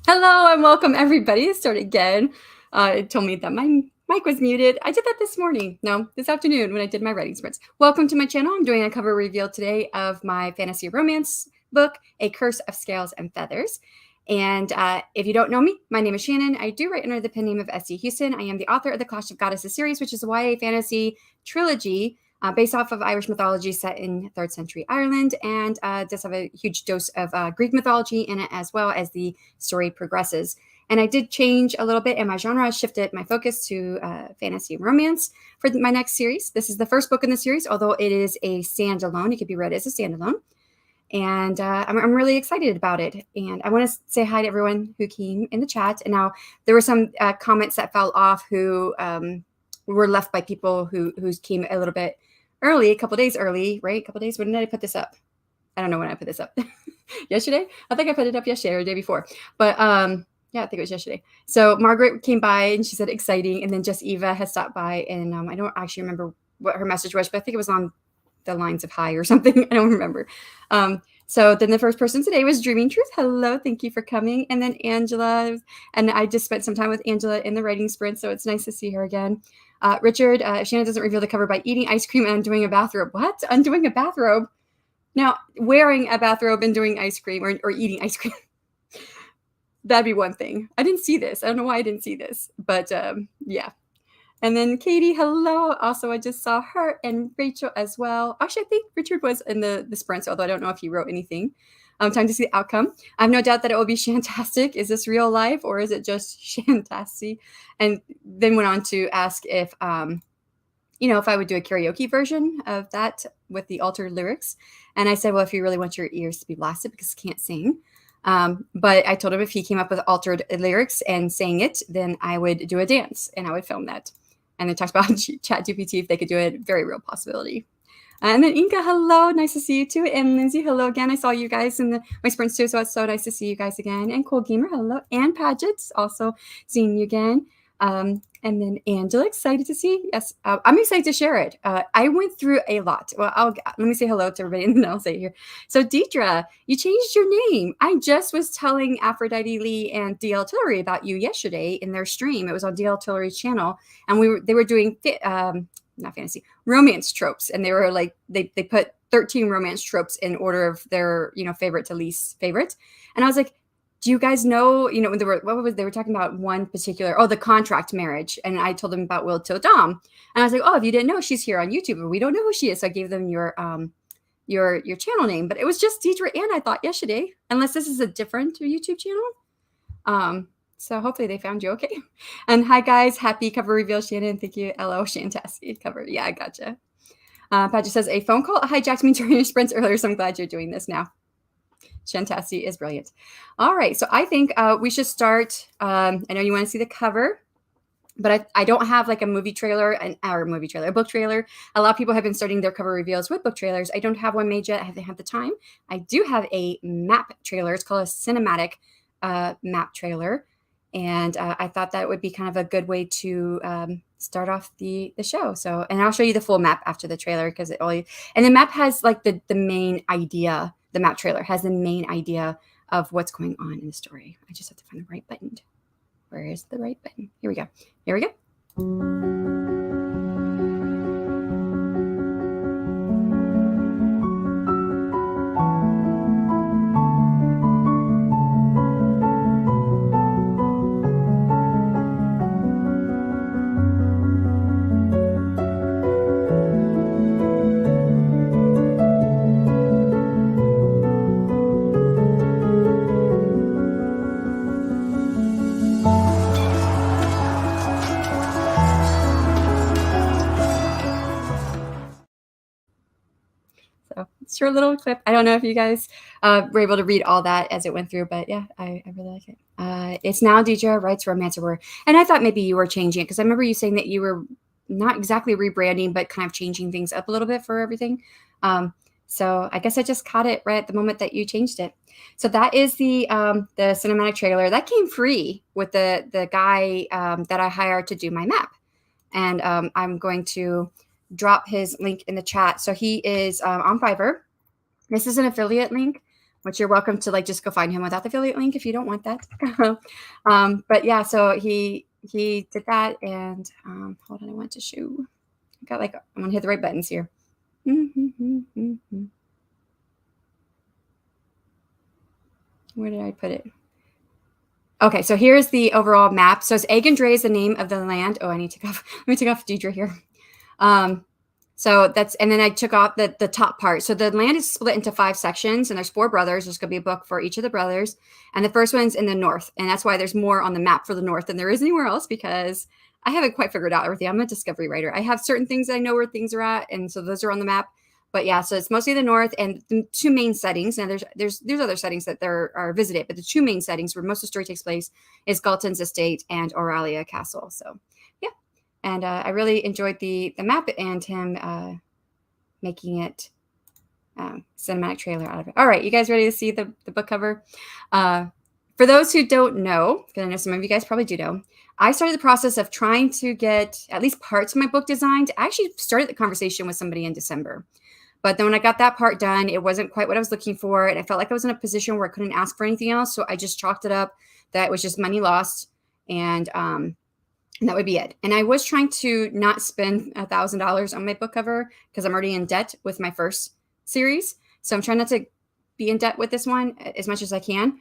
Hello and welcome everybody. Let's start again. It told me that my mic was muted. I did that this morning. No, this afternoon when I did my writing sprints. Welcome to my channel. I'm doing a cover reveal today of my fantasy romance book, A Curse of Scales and Feathers. And if you don't know me, my name is Shannon. I do write under the pen name of S.C. Houston. I am the author of the Clash of Goddesses series, which is a YA fantasy trilogy based off of Irish mythology set in 3rd century Ireland, and does have a huge dose of Greek mythology in it as well as the story progresses. And I did change a little bit in my genre, shifted my focus to fantasy and romance for my next series. This is the first book in the series, although it is a standalone. It could be read as a standalone. And I'm really excited about it. And I want to say hi to everyone who came in the chat. And now there were some comments that fell off who were left by people who came a little bit early, a couple days early, right? A couple days. When did I put this up? I don't know when I put this up. Yesterday? I think I put it up yesterday or the day before. But yeah, I think it was yesterday. So Margaret came by and she said exciting. And then just Eva has stopped by. And I don't actually remember what her message was, but I think it was on the lines of hi or something. I don't remember. So then the first person today was Dreaming Truth. Hello, thank you for coming. And then Angela, and I just spent some time with Angela in the writing sprint, so it's nice to see her again. Richard, if Shannon doesn't reveal the cover by eating ice cream and undoing a bathrobe. What? Undoing a bathrobe? Now, wearing a bathrobe and doing ice cream or eating ice cream. That'd be one thing. I didn't see this. I don't know why I didn't see this, but yeah. And then Katie, hello. Also, I just saw her and Rachel as well. Actually, I think Richard was in the sprints, although I don't know if he wrote anything. Time to see the outcome. I have no doubt that it will be shantastic. Is this real life or is it just shantasy? And then went on to ask if, if I would do a karaoke version of that with the altered lyrics. And I said, well, if you really want your ears to be blasted because I can't sing. But I told him if he came up with altered lyrics and sang it, then I would do a dance and I would film that. And they talked about ChatGPT if they could do it. Very real possibility. And then Inka, hello. Nice to see you too. And Lindsay, hello again. I saw you guys in my sprints too, so it's so nice to see you guys again. And Cool Gamer, hello. And Paget's also seeing you again. And then Angela, excited to see you. Yes, I'm excited to share it. I went through a lot. Well, let me say hello to everybody and then I'll say it here. So Deidre, you changed your name. I just was telling Aphrodite Lee and DL Tillery about you yesterday in their stream. It was on DL Tillery's channel. And they were doing not fantasy, romance tropes. And they were like, they put 13 romance tropes in order of their, favorite to least favorite. And I was like, do you guys know, when they were talking about one particular, the contract marriage. And I told them about Will Till Dom. And I was like, oh, if you didn't know, she's here on YouTube, but we don't know who she is. So I gave them your channel name, but it was just Deidre and I thought yesterday, unless this is a different YouTube channel. So hopefully they found you okay. And hi guys, happy cover reveal, Shannon. Thank you. LO, Shantastic cover. Yeah, I gotcha. Paget says a phone call hijacked me during your sprints earlier, so I'm glad you're doing this now. Shantassi is brilliant. All right, so I think we should start. I know you want to see the cover, but I don't have like a movie trailer, a book trailer. A lot of people have been starting their cover reveals with book trailers. I don't have one made yet. I haven't had the time. I do have a map trailer. It's called a cinematic map trailer. And I thought that would be kind of a good way to start off the show. So, and I'll show you the full map after the trailer because and the map has like the main idea. The map trailer has the main idea of what's going on in the story. I just have to find the right button. Where is the right button? Here we go. Here we go. Short little clip. I don't know if you guys were able to read all that as it went through, but yeah, I really like it. It's now Deidre Writes Romancer War. And I thought maybe you were changing it because I remember you saying that you were not exactly rebranding, but kind of changing things up a little bit for everything. So I guess I just caught it right at the moment that you changed it. So that is the cinematic trailer that came free with the guy that I hired to do my map, and I'm going to drop his link in the chat. So he is on Fiverr. This is an affiliate link, which you're welcome to like just go find him without the affiliate link if you don't want that. But yeah, so he did that, and hold on, I want to show. I got like I'm gonna hit the right buttons here. Where did I put it? Okay, so here's the overall map. So it's Egg and Dre is the name of the land. Oh, I need to take off. Let me take off Deidre here. So that's, and then I took off the top part. So the land is split into 5 sections, and there's 4 brothers. There's going to be a book for each of the brothers. And the first one's in the north. And that's why there's more on the map for the north than there is anywhere else, because I haven't quite figured out everything. I'm a discovery writer. I have certain things that I know where things are at. And so those are on the map. But yeah, so it's mostly the north, and the 2 main settings. Now there's other settings that there are visited, but the 2 main settings where most of the story takes place is Galton's estate and Auralia Castle. So yeah, and I really enjoyed the map and him making it cinematic trailer out of it. All right, you guys ready to see the book cover? For those who don't know, because I know some of you guys probably do know, I started the process of trying to get at least parts of my book designed. I actually started the conversation with somebody in December. But then when I got that part done, it wasn't quite what I was looking for. And I felt like I was in a position where I couldn't ask for anything else. So I just chalked it up that it was just money lost. And that would be it. And I was trying to not spend $1,000 on my book cover because I'm already in debt with my first series. So I'm trying not to be in debt with this one as much as I can.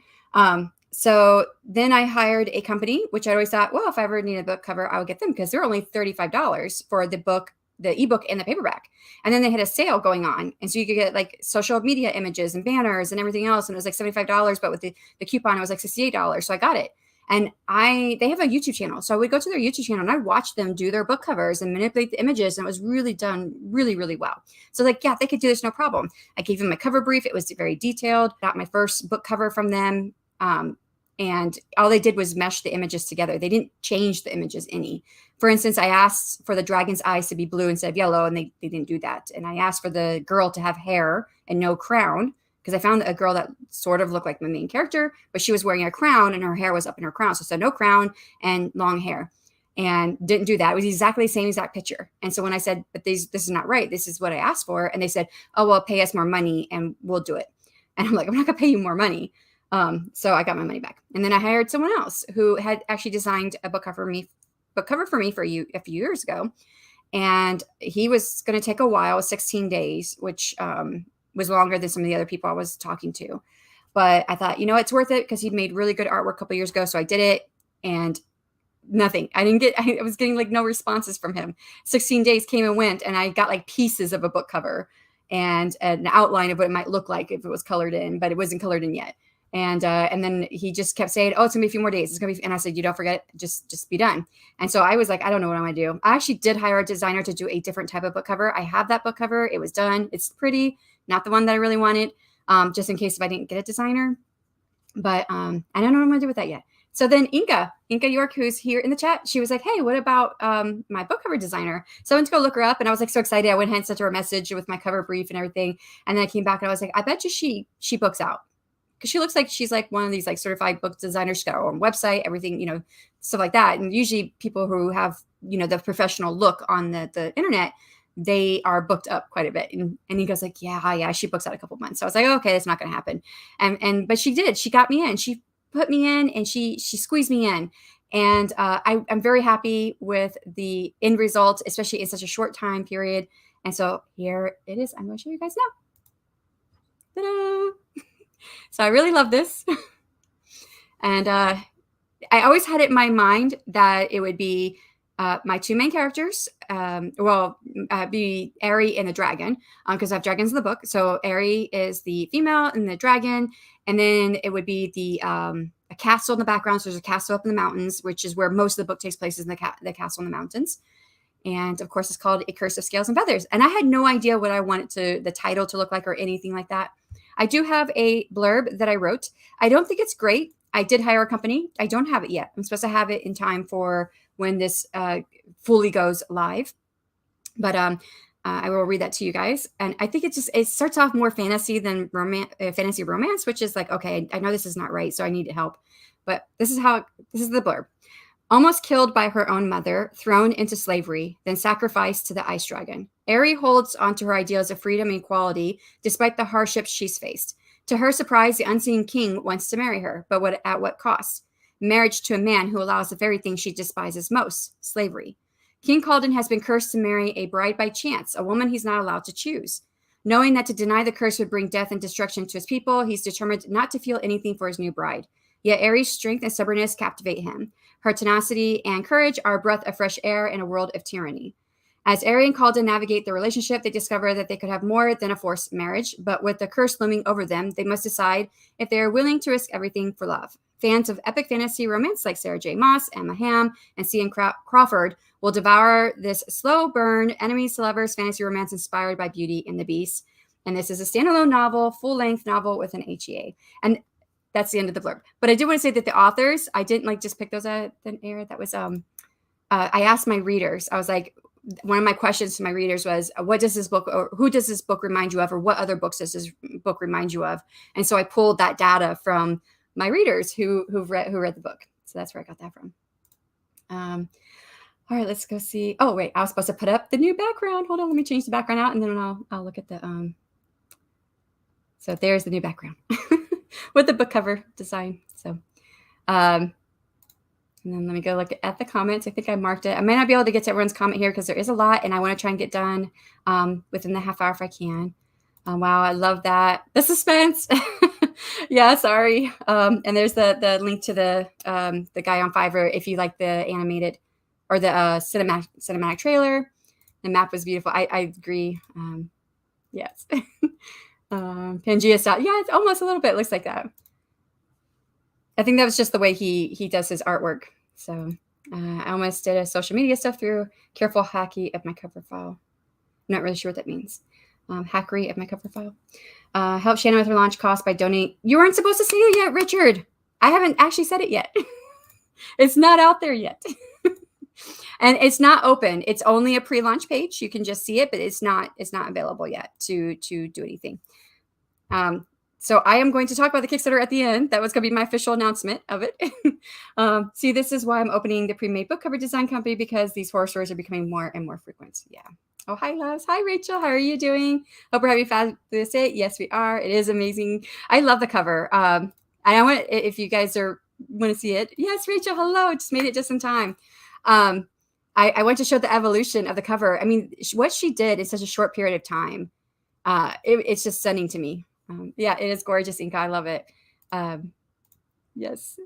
So then I hired a company, which I always thought, well, if I ever need a book cover, I would get them because they're only $35 for the book, the ebook and the paperback. And then they had a sale going on. And so you could get like social media images and banners and everything else. And it was like $75, but with the coupon, it was like $68. So I got it. And they have a YouTube channel. So I would go to their YouTube channel and I'd watch them do their book covers and manipulate the images. And it was really done really, really well. So like, yeah, they could do this, no problem. I gave them my cover brief. It was very detailed. Got my first book cover from them. And all they did was mesh the images together. They didn't change the images any. For instance, I asked for the dragon's eyes to be blue instead of yellow, and they didn't do that. And I asked for the girl to have hair and no crown, because I found a girl that sort of looked like my main character, but she was wearing a crown and her hair was up in her crown. So I said no crown and long hair, and didn't do that. It was exactly the same exact picture. And so when I said, but this is not right, this is what I asked for. And they said, oh, well, pay us more money and we'll do it. And I'm like, I'm not gonna pay you more money. So I got my money back. And then I hired someone else who had actually designed a book cover for me for a few years ago. And he was going to take a while, 16 days, which was longer than some of the other people I was talking to. But I thought, it's worth it because he'd made really good artwork a couple years ago. So I did it, and nothing. I was getting like no responses from him. 16 days came and went, and I got like pieces of a book cover and an outline of what it might look like if it was colored in, but it wasn't colored in yet. And then he just kept saying, oh, it's gonna be a few more days. It's gonna be, and I said, you don't forget, just be done. And so I was like, I don't know what I'm gonna do. I actually did hire a designer to do a different type of book cover. I have that book cover. It was done. It's pretty, not the one that I really wanted, just in case if I didn't get a designer. But I don't know what I'm gonna do with that yet. So then Inka York, who's here in the chat, she was like, hey, what about my book cover designer? So I went to go look her up, and I was like so excited. I went ahead and sent her a message with my cover brief and everything. And then I came back and I was like, I bet you she books out. Because she looks like she's like one of these like certified book designers. She's got her own website, everything, stuff like that. And usually people who have, the professional look on the internet, they are booked up quite a bit. And he goes like, yeah, she books out a couple months. So I was like, okay, that's not going to happen. But she did. She got me in. She put me in, and she squeezed me in. And I'm very happy with the end result, especially in such a short time period. And so here it is. I'm going to show you guys now. Ta-da! So I really love this. And I always had it in my mind that it would be my 2 main characters, be Aerie and the dragon, because I have dragons in the book. So Aerie is the female and the dragon. And then it would be a castle in the background. So there's a castle up in the mountains, which is where most of the book takes place, is in the castle in the mountains. And of course, it's called A Curse of Scales and Feathers. And I had no idea what I wanted the title to look like or anything like that. I do have a blurb that I wrote. I don't think it's great. I did hire a company. I don't have it yet. I'm supposed to have it in time for when this fully goes live. But I will read that to you guys. And I think it starts off more fantasy than fantasy romance, which is like, okay, I know this is not right, so I need help. But this is the blurb. Almost killed by her own mother, thrown into slavery, then sacrificed to the ice dragon. Eri holds onto her ideals of freedom and equality despite the hardships she's faced. To her surprise, the unseen king wants to marry her, but at what cost? Marriage to a man who allows the very thing she despises most, slavery. King Calden has been cursed to marry a bride by chance, a woman he's not allowed to choose. Knowing that to deny the curse would bring death and destruction to his people, he's determined not to feel anything for his new bride. Yet Eri's strength and stubbornness captivate him. Her tenacity and courage are a breath of fresh air in a world of tyranny. As Eri and Calden navigate their relationship, they discover that they could have more than a forced marriage, but with the curse looming over them, they must decide if they are willing to risk everything for love. Fans of epic fantasy romance like Sarah J. Maas, Emma Hamm, and C.N. Crawford will devour this slow burn, enemies to lovers fantasy romance inspired by Beauty and the Beast. And this is a standalone novel, full-length novel with an HEA. And that's the end of the blurb. But I did want to say that the authors, I didn't just pick those out of thin air. That was I asked my readers. I was like, one of my questions to my readers was, what does this book, or who does this book remind you of, or what other books does this book remind you of? And so I pulled that data from my readers who read the book. So that's where I got that from. All right, let's go see. Oh wait, I was supposed to put up the new background. Hold on, let me change the background out, and then I'll look at the So there's the new background with the book cover design. So and then let me go look at the comments. I think I marked it. I may not be able to get to everyone's comment here because there is a lot, and I want to try and get done within the half hour if I can. Wow, I love that. The suspense. Yeah, sorry. And there's the link to the guy on Fiverr if you like the animated or the cinematic trailer. The map was beautiful. I agree. Yes. Pangea style. Yeah, it's almost a little bit looks like that. I think that was just the way he does his artwork. So I almost did a social media stuff through careful hacking of my cover file. I'm not really sure what that means. Hackery of my cover file. Help Shanon with her launch cost by donating. You weren't supposed to say it yet, Richard. I haven't actually said it yet. It's not out there yet. And it's not open. It's only a pre-launch page. You can just see it, but it's not available yet to do anything. So I am going to talk about the Kickstarter at the end. That was going to be my official announcement of it. See, this is why I'm opening the pre-made book cover design company, because these horror stories are becoming more and more frequent. Yeah. Oh, hi, loves. Hi, Rachel. How are you doing? Hope we're having a fabulous day. Yes, we are. It is amazing. I love the cover. And I want, if you guys want to see it. Yes, Rachel. Hello. Just made it just in time. I want to show the evolution of the cover. I mean, what she did in such a short period of time. It's just stunning to me. Yeah, it is gorgeous, Inka. I love it. Yes,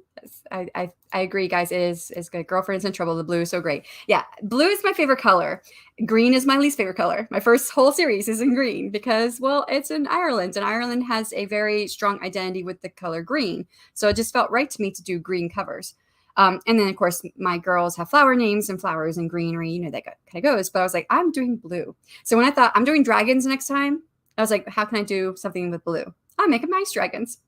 I agree, guys. It's good. Girlfriend's in Trouble. The blue is so great. Yeah, blue is my favorite color. Green is my least favorite color. My first whole series is in green because, well, it's in Ireland, and Ireland has a very strong identity with the color green. So it just felt right to me to do green covers. And then, of course, my girls have flower names and flowers and greenery. You know, that kind of goes. But I was like, I'm doing blue. So when I thought I'm doing dragons next time, I was like, how can I do something with blue? I'll make them ice dragons.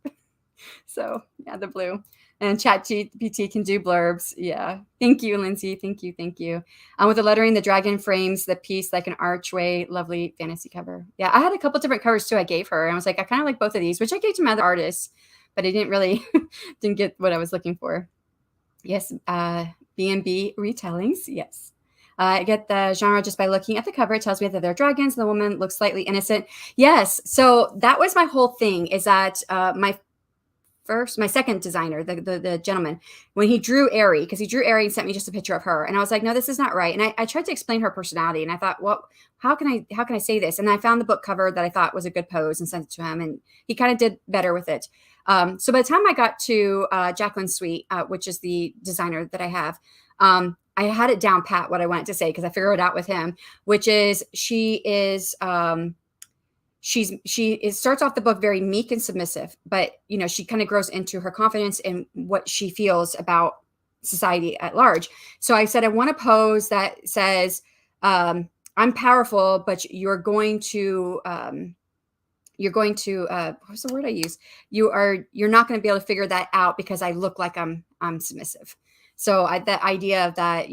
So yeah, the blue. And ChatGPT can do blurbs. Yeah. Thank you, Lindsay. Thank you. Thank you. With the lettering, the dragon frames the piece like an archway. Lovely fantasy cover. Yeah, I had a couple different covers too I gave her. And I was like, I kind of like both of these, which I gave to my other artists, but I didn't really didn't get what I was looking for. Yes. B&B retellings. Yes. I get the genre just by looking at the cover. It tells me that they're dragons. And the woman looks slightly innocent. Yes. So that was my whole thing, is that my second designer, the gentleman, when he drew Eri, because he drew Eri and sent me just a picture of her. And I was like, no, this is not right. And I tried to explain her personality. And I thought, well, how can I say this? And I found the book cover that I thought was a good pose and sent it to him. And he kind of did better with it. So by the time I got to Jacqueline Sweet, which is the designer that I have, I had it down pat what I wanted to say, because I figured it out with him, which is she starts off the book very meek and submissive, but you know, she kind of grows into her confidence and what she feels about society at large. So I said, I want a pose that says, I'm powerful, but you're going to you're going to what's the word I use? You're not going to be able to figure that out because I look like I'm submissive. So that idea of that,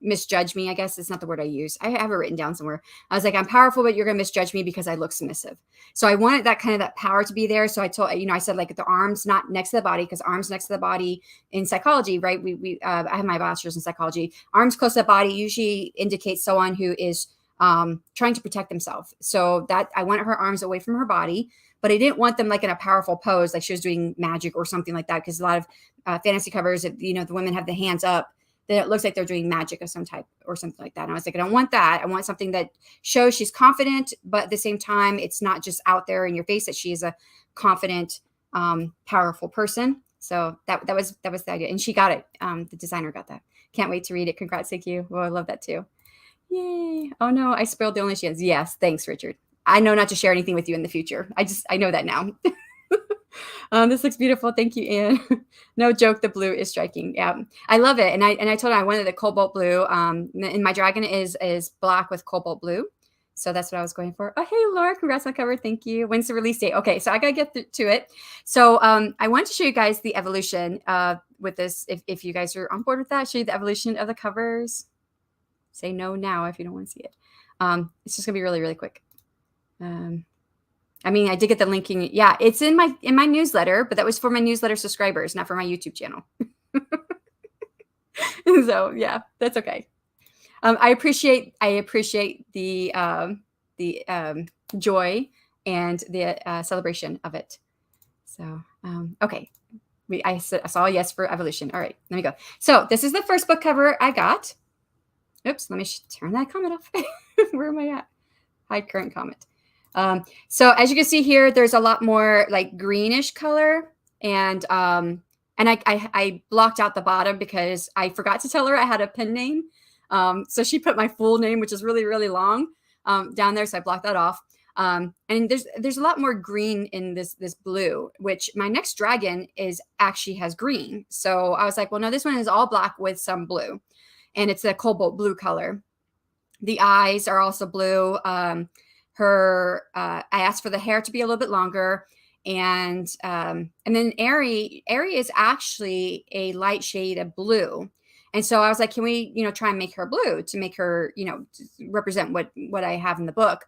misjudge me, I guess it's not the word I use. I have it written down somewhere. I was like, I'm powerful, but you're going to misjudge me because I look submissive. So I wanted that kind of that power to be there. So I told, I said like the arms not next to the body, because arms next to the body in psychology, right? I have my bachelor's in psychology. Arms close to the body usually indicates someone who is trying to protect themselves. So that I wanted her arms away from her body, but I didn't want them like in a powerful pose, like she was doing magic or something like that. Because a lot of fantasy covers, the women have the hands up, that it looks like they're doing magic of some type or something like that. And I was like, I don't want that. I want something that shows she's confident, but at the same time, it's not just out there in your face that she is a confident, powerful person. So that was the idea. And she got it. The designer got that. Can't wait to read it. Congrats. Thank you. Well, I love that too. Yay. Oh no, I spoiled the only she has. Yes. Thanks, Richard. I know not to share anything with you in the future. I know that now. This looks beautiful. Thank you, Anne. No joke, the blue is striking. Yeah, I love it. And I told her I wanted the cobalt blue. And my dragon is black with cobalt blue. So that's what I was going for. Oh, hey, Laura, congrats on cover. Thank you. When's the release date? Okay, so I got to get to it. So I want to show you guys the evolution with this. If you guys are on board with that, show you the evolution of the covers. Say no now if you don't want to see it. It's just going to be really, really quick. I did get the linking. Yeah, it's in my newsletter, but that was for my newsletter subscribers, not for my YouTube channel. So yeah, that's okay. I appreciate the joy and the celebration of it. So okay, I saw a yes for evolution. All right, let me go. So this is the first book cover I got. Oops, let me turn that comment off. Where am I at? Hide current comment. So as you can see here, there's a lot more like greenish color, and I blocked out the bottom because I forgot to tell her I had a pen name. So she put my full name, which is really, really long, down there. So I blocked that off. And there's a lot more green in this blue, which my next dragon actually has green. So I was like, well, no, this one is all black with some blue, and it's a cobalt blue color. The eyes are also blue. I asked for the hair to be a little bit longer, and then Ari is actually a light shade of blue, and so I was like, can we try and make her blue to make her represent what I have in the book.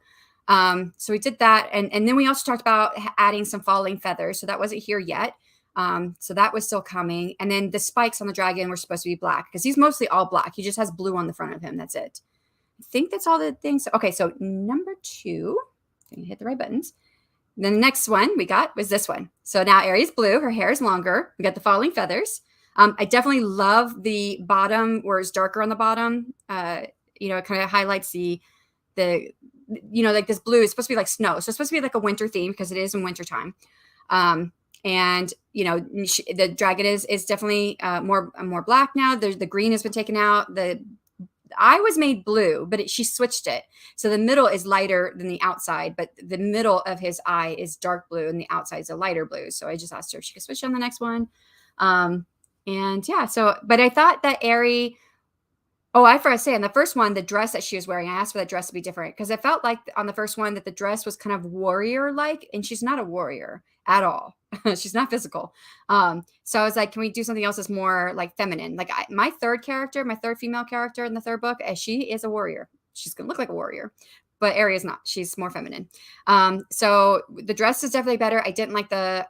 So we did that, and then we also talked about adding some falling feathers. So that wasn't here yet. So that was still coming, and then the spikes on the dragon were supposed to be black because he's mostly all black. He just has blue on the front of him. That's it. I think that's all the things. Okay, so number 2, hit the right buttons. Then the next one we got was this one. So now Aries blue, her hair is longer. We got the falling feathers. I definitely love the bottom where it's darker on the bottom. It kind of highlights the like this blue is supposed to be like snow. So it's supposed to be like a winter theme because it is in winter time. And the dragon is definitely more black now. The green has been taken out. The eye was made blue, but she switched it. So the middle is lighter than the outside, but the middle of his eye is dark blue and the outside is a lighter blue. So I just asked her if she could switch on the next one. And yeah, but I thought that Ari, I forgot to say on the first one, the dress that she was wearing, I asked for that dress to be different because I felt like on the first one that the dress was kind of warrior-like, and she's not a warrior at all. She's not physical. So I was like, can we do something else that's more like feminine? Like my third female character in the third book, she is a warrior. She's going to look like a warrior, but Ari is not. She's more feminine. So the dress is definitely better. I didn't like the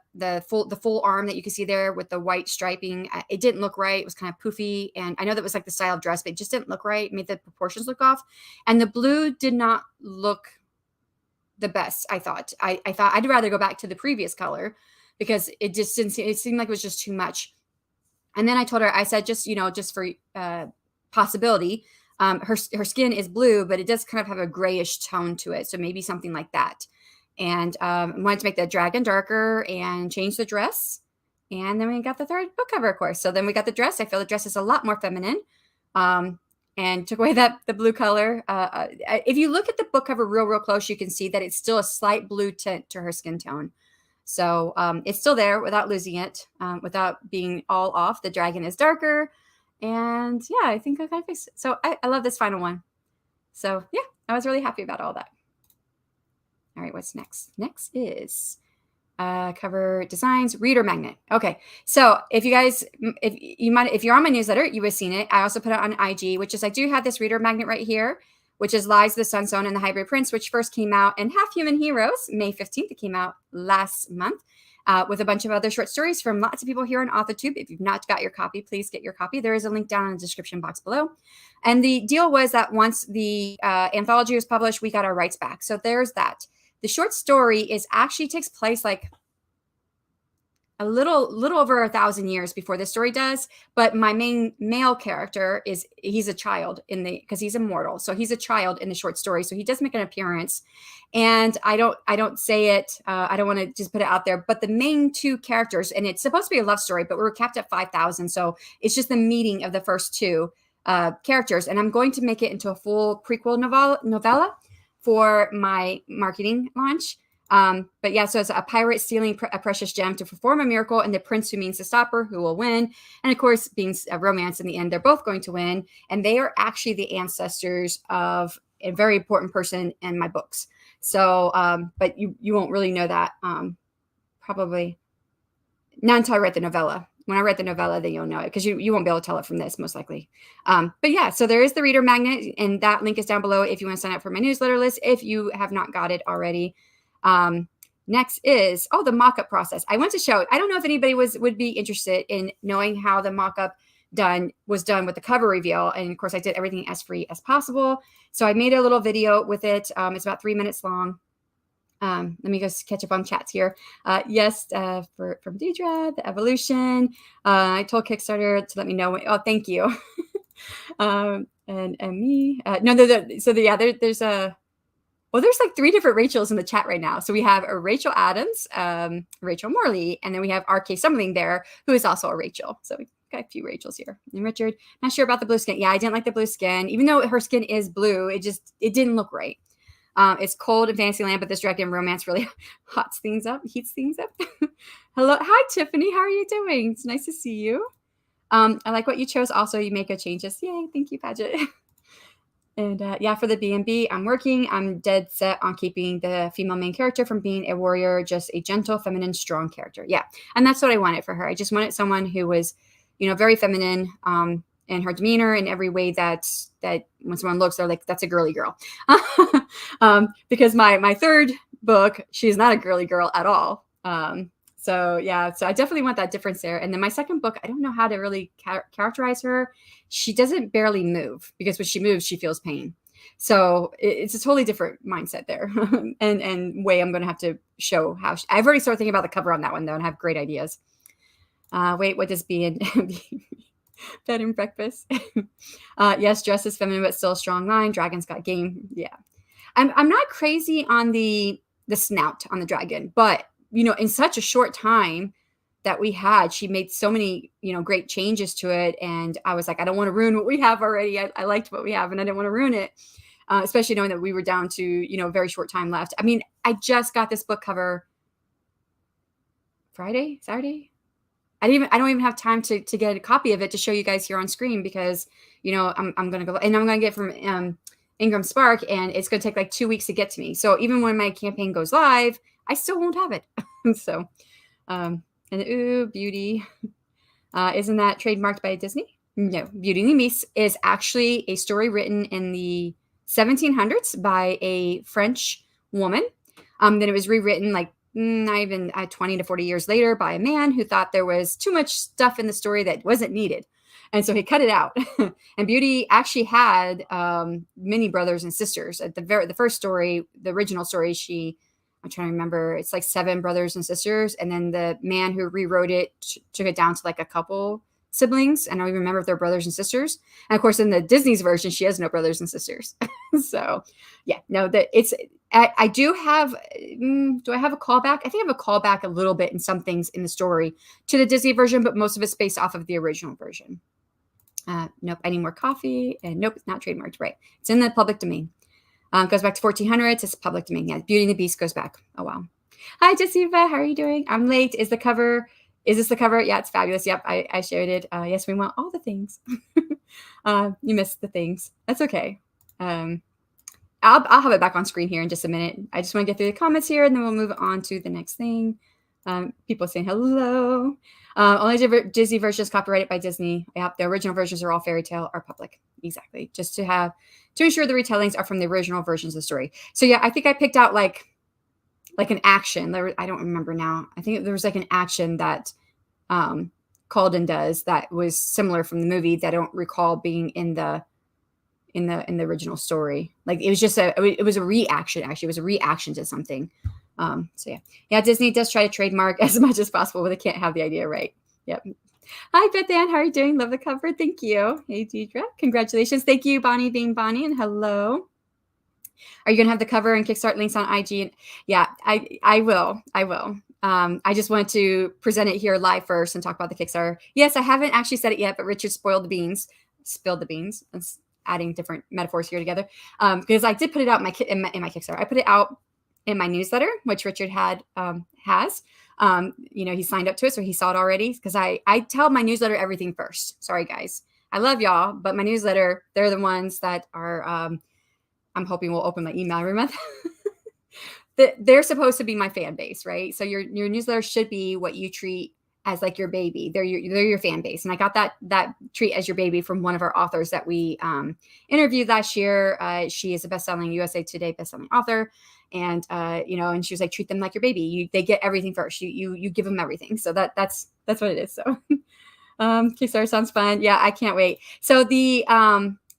full arm that you can see there with the white striping. It didn't look right. It was kind of poofy. And I know that was like the style of dress, but it just didn't look right. It made the proportions look off. And the blue did not look the best, I thought. I thought I'd rather go back to the previous color because it just didn't seem, it seemed like it was just too much. And then I told her, I said, just for possibility, her skin is blue, but it does kind of have a grayish tone to it. So maybe something like that. And I wanted to make the dragon darker and change the dress. And then we got the third book cover, of course. So then we got the dress. I feel the dress is a lot more feminine. And took away the blue color. If you look at the book cover real close, you can see that it's still a slight blue tint to her skin tone. So it's still there without losing it, without being all off. The dragon is darker. And yeah, I think I got to fix it. So I love this final one. So yeah, I was really happy about all that. All right, what's next? Next is cover designs, reader magnet. Okay, so if you're on my newsletter, you would have seen it. I also put it on IG, which is I do have this reader magnet right here, which is Lies of the Sunzone and the Hybrid Prince, which first came out in Half Human Heroes, May 15th. It came out last month. With a bunch of other short stories from lots of people here on authortube. If you've not got your copy, please get your copy. There is a link down in the description box below. And the deal was that once the anthology was published, we got our rights back. So there's that. The short story takes place like a little over 1,000 years before this story does. But my main male character he's a child because he's immortal. So he's a child in the short story. So he does make an appearance. And I don't say it. I don't want to just put it out there. But the main two characters, and it's supposed to be a love story, but we were capped at 5,000. So it's just the meeting of the first two characters. And I'm going to make it into a full prequel novella for my marketing launch. But yeah, so it's a pirate stealing a precious gem to perform a miracle, and the prince who means to stop her, who will win. And of course, being a romance in the end, they're both going to win. And they are actually the ancestors of a very important person in my books. So, but you won't really know that probably not until I write the novella. When I write the novella, then you'll know it, because you won't be able to tell it from this, most likely. But yeah, so there is the reader magnet, and that link is down below if you want to sign up for my newsletter list, if you have not got it already. Next is, the mock-up process. I want to show, I don't know if anybody would be interested in knowing how the mock-up was done with the cover reveal. And of course I did everything as free as possible. So I made a little video with it. It's about 3 minutes long. Let me just catch up on chats here. Yes, from Deidre, the evolution. I told Kickstarter to let me know. Thank you. And me. There's a, well, there's like 3 different Rachels in the chat right now. So we have a Rachel Adams, Rachel Morley, and then we have RK Summerling there, who is also a Rachel. So we got a few Rachels here. And Richard, not sure about the blue skin. Yeah, I didn't like the blue skin. Even though her skin is blue, it didn't look right. It's cold in Fantasyland, but this dragon romance really heats things up. Hello. Hi, Tiffany. How are you doing? It's nice to see you. I like what you chose. Also, you make good changes. Yay. Thank you, Paget. And yeah, for the B&B, I'm dead set on keeping the female main character from being a warrior, just a gentle, feminine, strong character. Yeah. And that's what I wanted for her. I just wanted someone who was, very feminine in her demeanor, in every way that when someone looks, they're like, that's a girly girl. Because my third book, she's not a girly girl at all. So yeah, so I definitely want that difference there. And then my second book, I don't know how to really characterize her. She doesn't barely move, because when she moves, she feels pain. So it's a totally different mindset there. and way I'm going to have to show how I've already started thinking about the cover on that one though, and have great ideas. Wait, what does bed and breakfast? Yes, dress is feminine, but still a strong line. Dragon's got game. Yeah. I'm not crazy on the snout on the dragon, but in such a short time that we had, she made so many, great changes to it. And I was like, I don't want to ruin what we have already. I liked what we have, and I didn't want to ruin it. Especially knowing that we were down to, very short time left. I mean, I just got this book cover Saturday. I don't even have time to get a copy of it to show you guys here on screen, because, I'm going to go, and I'm going to get from Ingram Spark, and it's going to take like 2 weeks to get to me. So even when my campaign goes live, I still won't have it. So, and ooh, Beauty. Isn't that trademarked by Disney? No, Beauty and the Beast is actually a story written in the 1700s by a French woman. Then it was rewritten like not even 20 to 40 years later by a man who thought there was too much stuff in the story that wasn't needed. And so he cut it out. And Beauty actually had many brothers and sisters. At the first story, the original story, I'm trying to remember, it's like 7 brothers and sisters. And then the man who rewrote it took it down to like a couple siblings. And I don't even remember if they're brothers and sisters. And of course, in the Disney's version, she has no brothers and sisters. So yeah, no, I do have, do I have a callback? I think I have a callback a little bit in some things in the story to the Disney version, but most of it's based off of the original version. Nope, I need more coffee. And nope, it's not trademarked. Right. It's in the public domain. Goes back to 1400s. It's public domain. Yeah, Beauty and the Beast goes back. Oh, wow. Hi, Jessica. How are you doing? I'm late. Is this the cover? Yeah, it's fabulous. Yep, I shared it. Yes, we want all the things. You missed the things. That's okay. I'll have it back on screen here in just a minute. I just want to get through the comments here, and then we'll move on to the next thing. People saying hello. Only Disney versions copyrighted by Disney. Yep, the original versions are all fairy tale or public. Exactly. Just to ensure the retellings are from the original versions of the story. So yeah, I think I picked out like an action. I don't remember now. I think there was like an action that Calden does that was similar from the movie that I don't recall being in the original story. Like it was just it was a reaction. Actually, it was a reaction to something. So yeah, Disney does try to trademark as much as possible, but they can't have the idea right. Yep. Hi, Beth Ann. How are you doing? Love the cover. Thank you. Hey, Deidre. Congratulations. Thank you, Bonnie being Bonnie, and hello. Are you going to have the cover and Kickstart links on IG? Yeah, I will. I just wanted to present it here live first and talk about the Kickstarter. Yes, I haven't actually said it yet, but Richard spilled the beans. It's adding different metaphors here together. Because I did put it out in my Kickstarter. I put it out in my newsletter, which Richard has. He signed up to it, so he saw it already. Because I tell my newsletter everything first. Sorry, guys. I love y'all, but my newsletter, they're the ones that are, I'm hoping will open my email every month. They're supposed to be my fan base, right? So your newsletter should be what you treat as like your baby. They're your fan base. And I got that treat as your baby from one of our authors that we interviewed last year. She is a best-selling USA Today best-selling author. And and she was like, treat them like your baby. They get everything first. You give them everything. So that's what it is. So Kickstarter sounds fun. Yeah, I can't wait. So the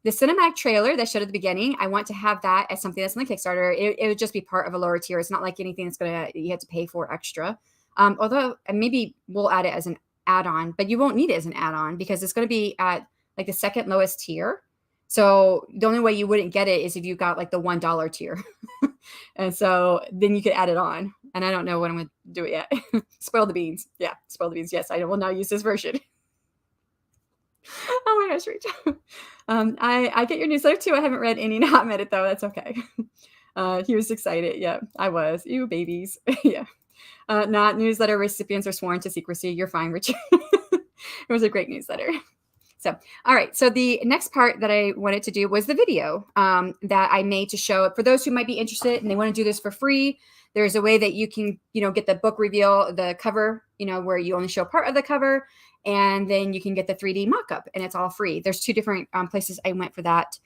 cinematic trailer that showed at the beginning, I want to have that as something that's on the Kickstarter. It would just be part of a lower tier. It's not like anything that's you have to pay for extra. Although maybe we'll add it as an add-on, but you won't need it as an add-on because it's going to be at like the second lowest tier. So the only way you wouldn't get it is if you got like the $1 tier. And so then you could add it on. And I don't know when I'm going to do it yet. Spoil the beans. Yeah, spoil the beans. Yes, I will now use this version. Oh my gosh, Rachel. I get your newsletter too. I haven't read any, not met it though. That's okay. He was excited. Yeah, I was. Ew, babies. Yeah. Not newsletter recipients are sworn to secrecy. You're fine, Richard. It was a great newsletter. So, all right. So the next part that I wanted to do was the video that I made to show it for those who might be interested and they want to do this for free. There's a way that you can, get the book reveal, the cover, where you only show part of the cover, and then you can get the 3D mock-up, and it's all free. There's two different places I went for that.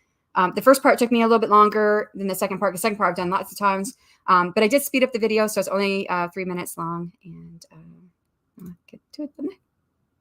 The first part took me a little bit longer than the second part. The second part I've done lots of times, but I did speed up the video, so it's only 3 minutes long, and I'll get to it.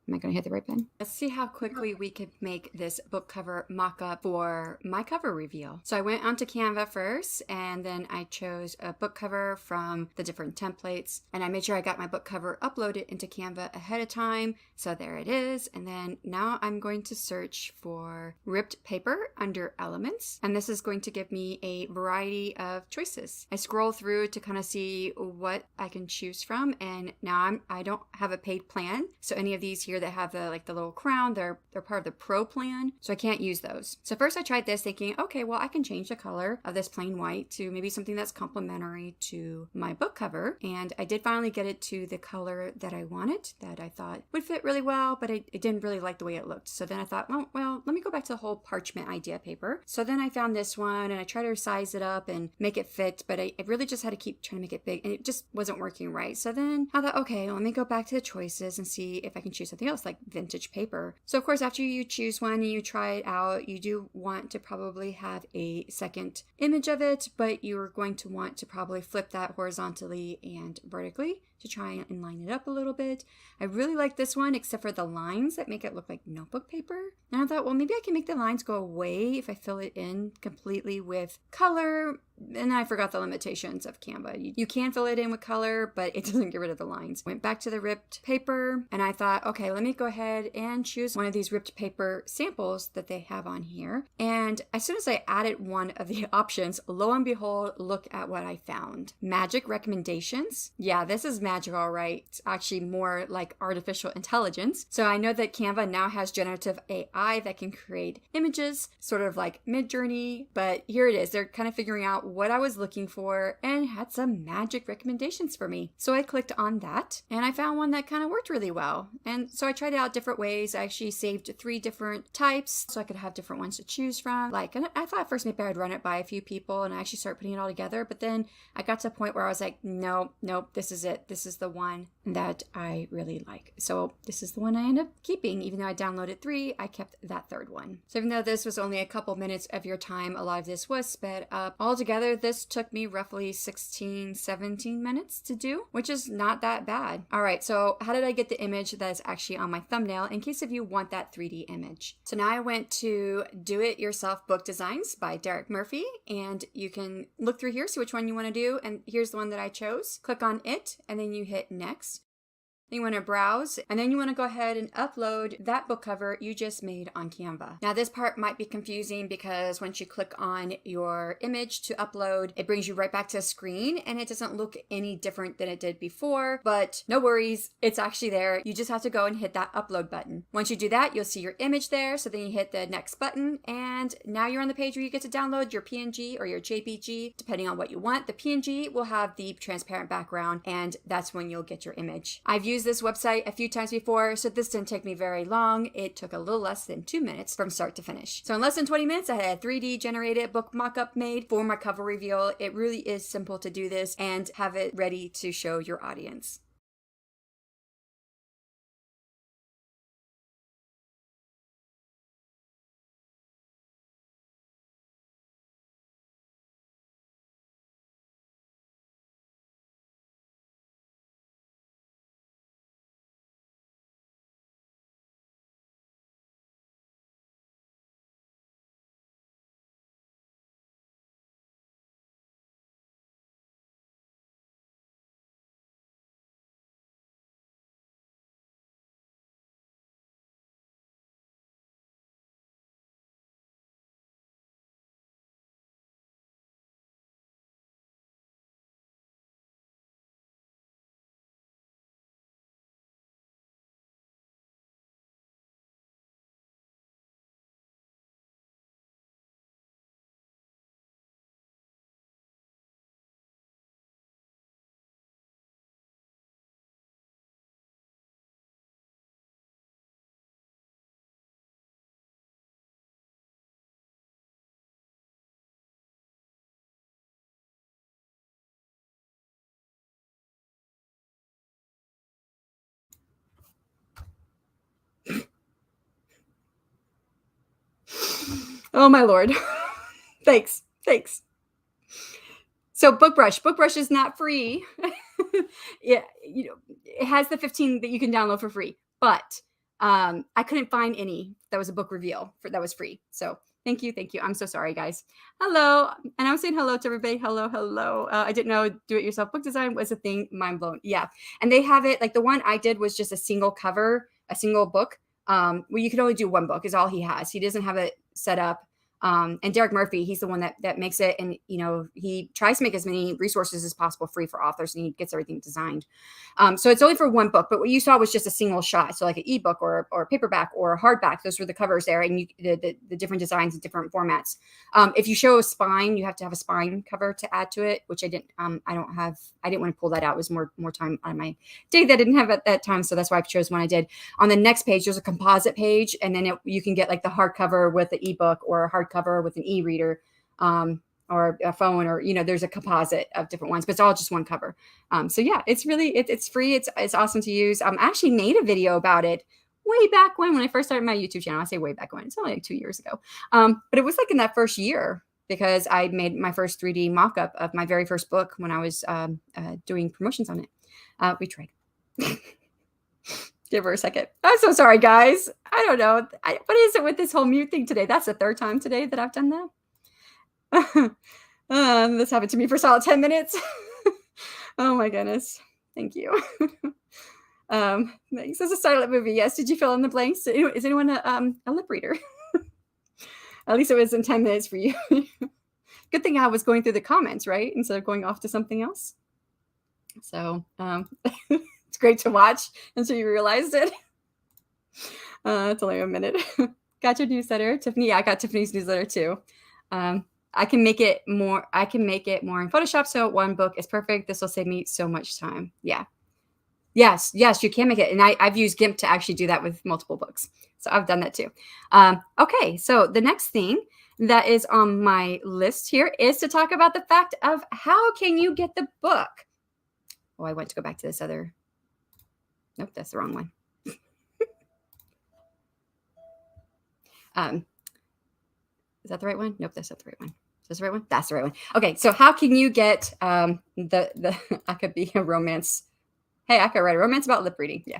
Am I going to hit the right button? Let's see how quickly we could make this book cover mock-up for my cover reveal. So I went onto Canva first, and then I chose a book cover from the different templates, and I made sure I got my book cover uploaded into Canva ahead of time. So there it is. And then now I'm going to search for ripped paper under elements, and this is going to give me a variety of choices. I scroll through to kind of see what I can choose from, and now I don't have a paid plan, so any of these here that have the little crown, they're part of the pro plan, so I can't use those. So first I tried this thinking, okay, well I can change the color of this plain white to maybe something that's complementary to my book cover, and I did finally get it to the color that I wanted, that I thought would fit really well, but I didn't really like the way it looked. So then I thought, well, let me go back to the whole parchment idea paper. So then I found this one, and I tried to size it up and make it fit, but I really just had to keep trying to make it big, and it just wasn't working right. So then I thought, okay, let me go back to the choices and see if I can choose something else, like vintage paper. So of course, after you choose one and you try it out, you do want to probably have a second image of it, but you're going to want to probably flip that horizontally and vertically to try and line it up a little bit. I really like this one, except for the lines that make it look like notebook paper. And I thought, well, maybe I can make the lines go away if I fill it in completely with color. And I forgot the limitations of Canva. You can fill it in with color, but it doesn't get rid of the lines. Went back to the ripped paper, and I thought, okay, let me go ahead and choose one of these ripped paper samples that they have on here. And as soon as I added one of the options, lo and behold, look at what I found. Magic recommendations. Yeah, this is magic, all right. It's actually more like artificial intelligence. So I know that Canva now has generative AI that can create images, sort of like Midjourney, but here it is. They're kind of figuring out what I was looking for and had some magic recommendations for me. So I clicked on that and I found one that kind of worked really well. And so I tried it out different ways. I actually saved 3 different types so I could have different ones to choose from. And I thought first maybe I'd run it by a few people and I actually started putting it all together. But then I got to a point where I was like, nope, this is it. This is the one that I really like. So this is the one I ended up keeping. Even though I downloaded 3, I kept that 3rd one. So even though this was only a couple minutes of your time, a lot of this was sped up. Altogether, this took me roughly 16, 17 minutes to do, which is not that bad. All right, so how did I get the image that is actually on my thumbnail in case if you want that 3D image? So now I went to Do It Yourself Book Designs by Derek Murphy, and you can look through here, see which one you want to do, and here's the one that I chose. Click on it, and then you hit next. Then you want to browse, and then you want to go ahead and upload that book cover you just made on Canva. Now this part might be confusing because once you click on your image to upload, it brings you right back to a screen and it doesn't look any different than it did before, but no worries, it's actually there. You just have to go and hit that upload button. Once you do that, you'll see your image there, so then you hit the next button, and now you're on the page where you get to download your PNG or your JPG, depending on what you want. The PNG will have the transparent background, and that's when you'll get your image. I've used this website a few times before, so this didn't take me very long. It took a little less than 2 minutes from start to finish. So in less than 20 minutes, I had a 3D generated book mock-up made for my cover reveal. It really is simple to do this and have it ready to show your audience. Oh my Lord. Thanks. So BookBrush is not free. Yeah, it has the 15 that you can download for free, but I couldn't find any that was a book reveal that was free. So thank you. I'm so sorry, guys. Hello, and I'm saying hello to everybody. Hello. I didn't know do-it-yourself book design was a thing. Mind blown. Yeah, and they have it like the one I did was just a single cover, a single book. Well, you can only do one book is all he has. He doesn't have it set up. And Derek Murphy, he's the one that makes it. And, he tries to make as many resources as possible free for authors, and he gets everything designed. So it's only for one book, but what you saw was just a single shot. So like an ebook or a paperback or a hardback, those were the covers there, and the different designs and different formats. If you show a spine, you have to have a spine cover to add to it, which I didn't want to pull that out. It was more time on my day that I didn't have at that time. So that's why I chose one I did. On the next page, there's a composite page, and then you can get like the hardcover with the ebook or a hardcover with an e-reader, or a phone, or there's a composite of different ones, but it's all just one cover. So yeah, it's really it's free. It's awesome to use. I actually made a video about it way back when I first started my YouTube channel. I say way back when, it's only like 2 years ago. But it was like in that first year, because I made my first 3D mock-up of my very first book when I was doing promotions on it. We tried. Give her a second. I'm so sorry, guys. I don't know. What is it with this whole mute thing today? That's the 3rd time today that I've done that. This happened to me for solid 10 minutes. Oh my goodness. Thank you. Thanks. It's a silent movie. Yes. Did you fill in the blanks? Is anyone a lip reader? At least it was in 10 minutes for you. Good thing I was going through the comments, right? Instead of going off to something else. So it's great to watch until you realized it. It's only a minute. Got your newsletter, Tiffany? Yeah, I got Tiffany's newsletter too. I can make it more. I can make it more in Photoshop, so one book is perfect. This will save me so much time. Yeah. Yes, you can make it. And I've used GIMP to actually do that with multiple books. So I've done that too. Okay, so the next thing that is on my list here is to talk about the fact of how can you get the book? Oh, I went to go back to this other. Nope, that's the wrong one. Is that the right one? Nope, that's not the right one. Is this the right one? That's the right one. Okay, so how can you get the I could be a romance. Hey, I could write a romance about lip reading. Yeah.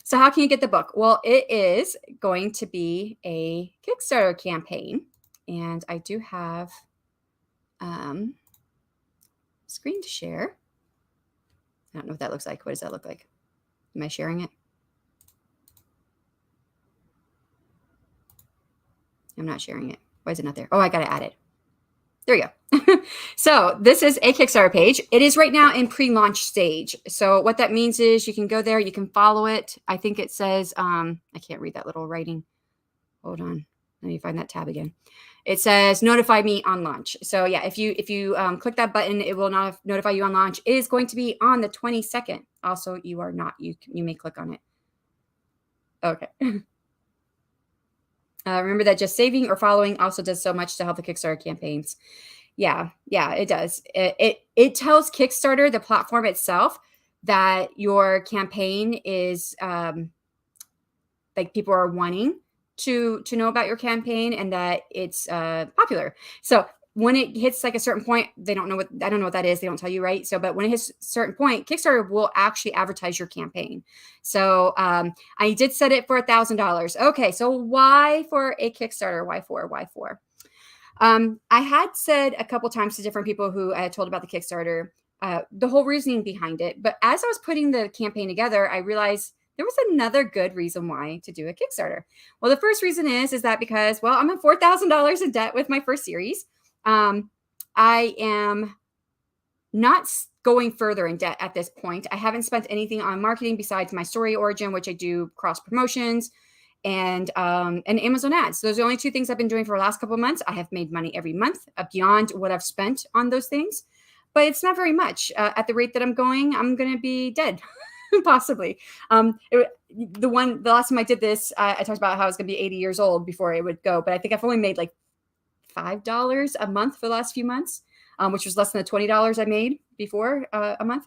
So how can you get the book? Well, it is going to be a Kickstarter campaign, and I do have screen to share. I don't know what that looks like. What does that look like? Am I sharing it? I'm not sharing it. Why is it not there? Oh, I got to add it. There you go. So this is a Kickstarter page. It is right now in pre-launch stage. So what that means is you can go there, you can follow it. I think it says, I can't read that little writing. Hold on. Let me find that tab again. It says notify me on launch. So yeah, if you click that button, it will not notify you on launch. It is going to be on the 22nd. Also, you are not, you may click on it. Okay. Remember that just saving or following also does so much to help the Kickstarter campaigns. Yeah, it does. It tells Kickstarter, the platform itself, that your campaign is like people are wanting to know about your campaign and that it's popular. So when it hits like a certain point, I don't know what that is. They don't tell you, right? So, but when it hits a certain point, Kickstarter will actually advertise your campaign. So I did set it for $1,000. Okay, so why for a Kickstarter? Why for? I had said a couple times to different people who I had told about the Kickstarter, the whole reasoning behind it. But as I was putting the campaign together, I realized there was another good reason why to do a Kickstarter. Well, the first reason is that because, well, I'm at $4,000 in debt with my first series. I am not going further in debt at this point. I haven't spent anything on marketing besides my story origin, which I do cross promotions and Amazon ads. Those are the only two things I've been doing for the last couple of months. I have made money every month beyond what I've spent on those things, but it's not very much. At the rate that I'm going to be dead, possibly. The last time I did this, I talked about how I was going to be 80 years old before it would go, but I think I've only made like $5 a month for the last few months, which was less than the $20 I made before a month.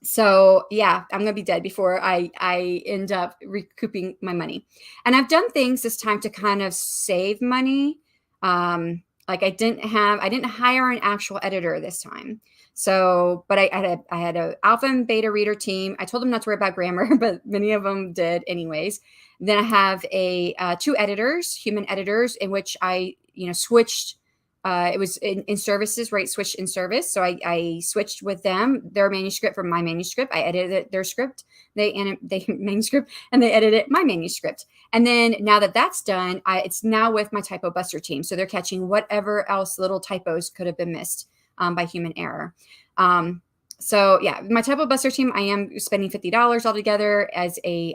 So yeah, I'm going to be dead before I end up recouping my money. And I've done things this time to kind of save money. Like I didn't hire an actual editor this time. So, but I had a alpha and beta reader team. I told them not to worry about grammar, but many of them did anyways. Then I have two editors, human editors, in which I switched. It was in services, right? Switched in service. So I switched with them, their manuscript from my manuscript. I edited their script, they manuscript, and they edited my manuscript. And then now that that's done, it's now with my typo buster team. So they're catching whatever else little typos could have been missed by human error. So yeah, my typo buster team, I am spending $50 altogether as a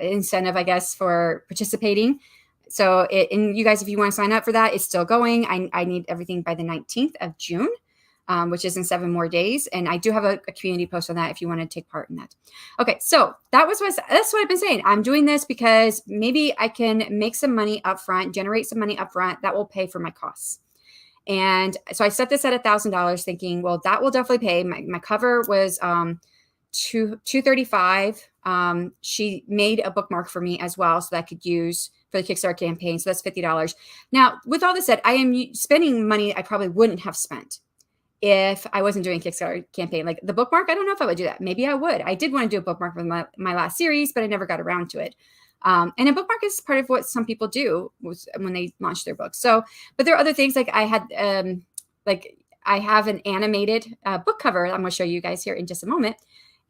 incentive, I guess, for participating. So and you guys, if you want to sign up for that, it's still going. I need everything by the 19th of June, which is in 7 more days. And I do have a community post on that if you want to take part in that. Okay, so that's what I've been saying. I'm doing this because maybe I can make some money up front, generate some money up front that will pay for my costs. And so I set this at $1,000 thinking, well, that will definitely pay. My cover was $235. She made a bookmark for me as well so that I could use for the Kickstarter campaign. So that's $50. Now, with all this said, I am spending money I probably wouldn't have spent if I wasn't doing a Kickstarter campaign. Like the bookmark, I don't know if I would do that. Maybe I would. I did want to do a bookmark with my last series, but I never got around to it. And a bookmark is part of what some people do when they launch their books. So, but there are other things like I had, I have an animated book cover. I'm going to show you guys here in just a moment.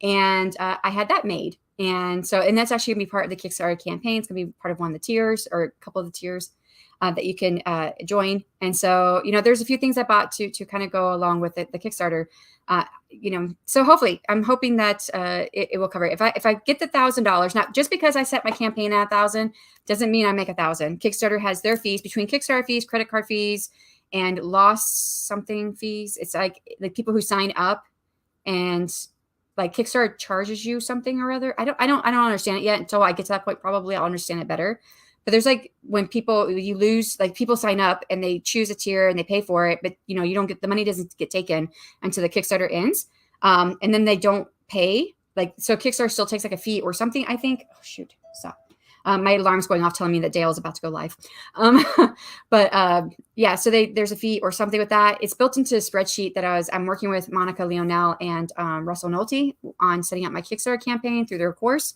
And I had that made. And that's actually going to be part of the Kickstarter campaign. It's going to be part of one of the tiers or a couple of the tiers. that you can join. And so, there's a few things I bought to kind of go along with it, the Kickstarter. So hopefully, I'm hoping that it will cover it. If I get the $1,000, now just because I set my campaign at 1,000 doesn't mean I make 1,000. Kickstarter has their fees, between Kickstarter fees, credit card fees, and lost something fees. It's like people who sign up, and like Kickstarter charges you something or other. I don't understand it yet. Until I get to that point, probably I'll understand it better. But there's like when you lose, like people sign up and they choose a tier and they pay for it, but you don't get, the money doesn't get taken until the Kickstarter ends. And then they don't pay. Like, so Kickstarter still takes like a fee or something, I think. Oh shoot, stop. My alarm's going off telling me that Dale is about to go live. Yeah, so there's a fee or something with that. It's built into a spreadsheet that I'm working with Monica Leonel and Russell Nolte on setting up my Kickstarter campaign through their course.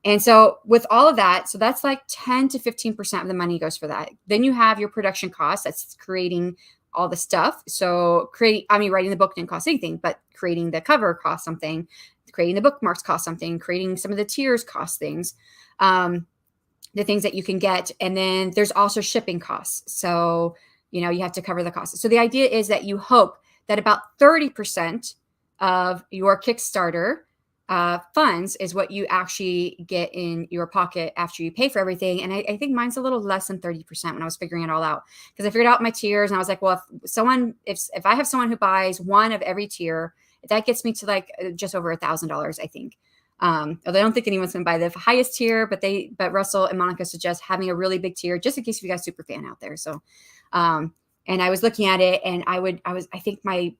And so with all of that, so that's like 10 to 15% of the money goes for that. Then you have your production costs. That's creating all the stuff. So writing the book didn't cost anything, but creating the cover costs something. Creating the bookmarks costs something. Creating some of the tiers costs things. The things that you can get. And then there's also shipping costs. So, you have to cover the costs. So the idea is that you hope that about 30% of your Kickstarter funds is what you actually get in your pocket after you pay for everything. And I think mine's a little less than 30% when I was figuring it all out, because I figured out my tiers and I was like, well, if I have someone who buys one of every tier, that gets me to like just over $1,000, I think. Although I don't think anyone's going to buy the highest tier, but Russell and Monica suggest having a really big tier just in case you got a super fan out there. So, and I was looking at it, and I think my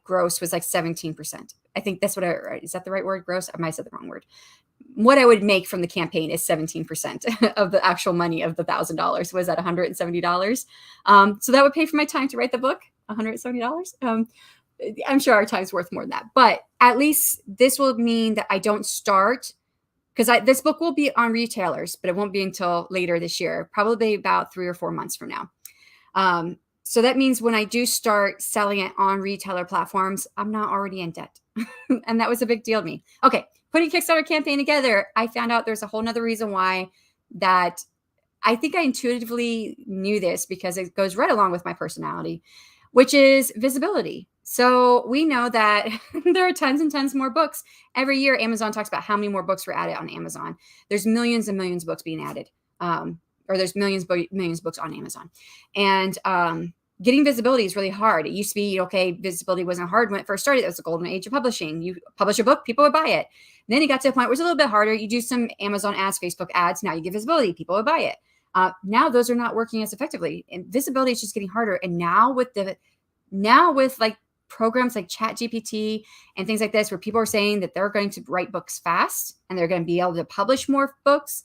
gross was like 17%. I think that's what is that the right word? Gross? I might have said the wrong word. What I would make from the campaign is 17% of the actual money of the $1,000 was at $170. So that would pay for my time to write the book, $170. I'm sure our time's worth more than that, but at least this will mean that I don't start, because this book will be on retailers, but it won't be until later this year, probably about 3 or 4 months from now. So that means when I do start selling it on retailer platforms, I'm not already in debt. And that was a big deal to me. Okay, putting Kickstarter campaign together, I found out there's a whole nother reason why that I think I intuitively knew this, because it goes right along with my personality, which is visibility. So we know that there are tons and tons more books. Every year, Amazon talks about how many more books were added on Amazon. There's millions and millions of books being added, or there's millions of books on Amazon. And getting visibility is really hard. It used to be, okay, visibility wasn't hard when it first started. It was the golden age of publishing. You publish a book, people would buy it. And then it got to a point where it was a little bit harder. You do some Amazon ads, Facebook ads. Now you get visibility, people would buy it. Now those are not working as effectively, and visibility is just getting harder. And now with like programs like ChatGPT and things like this, where people are saying that they're going to write books fast and they're going to be able to publish more books,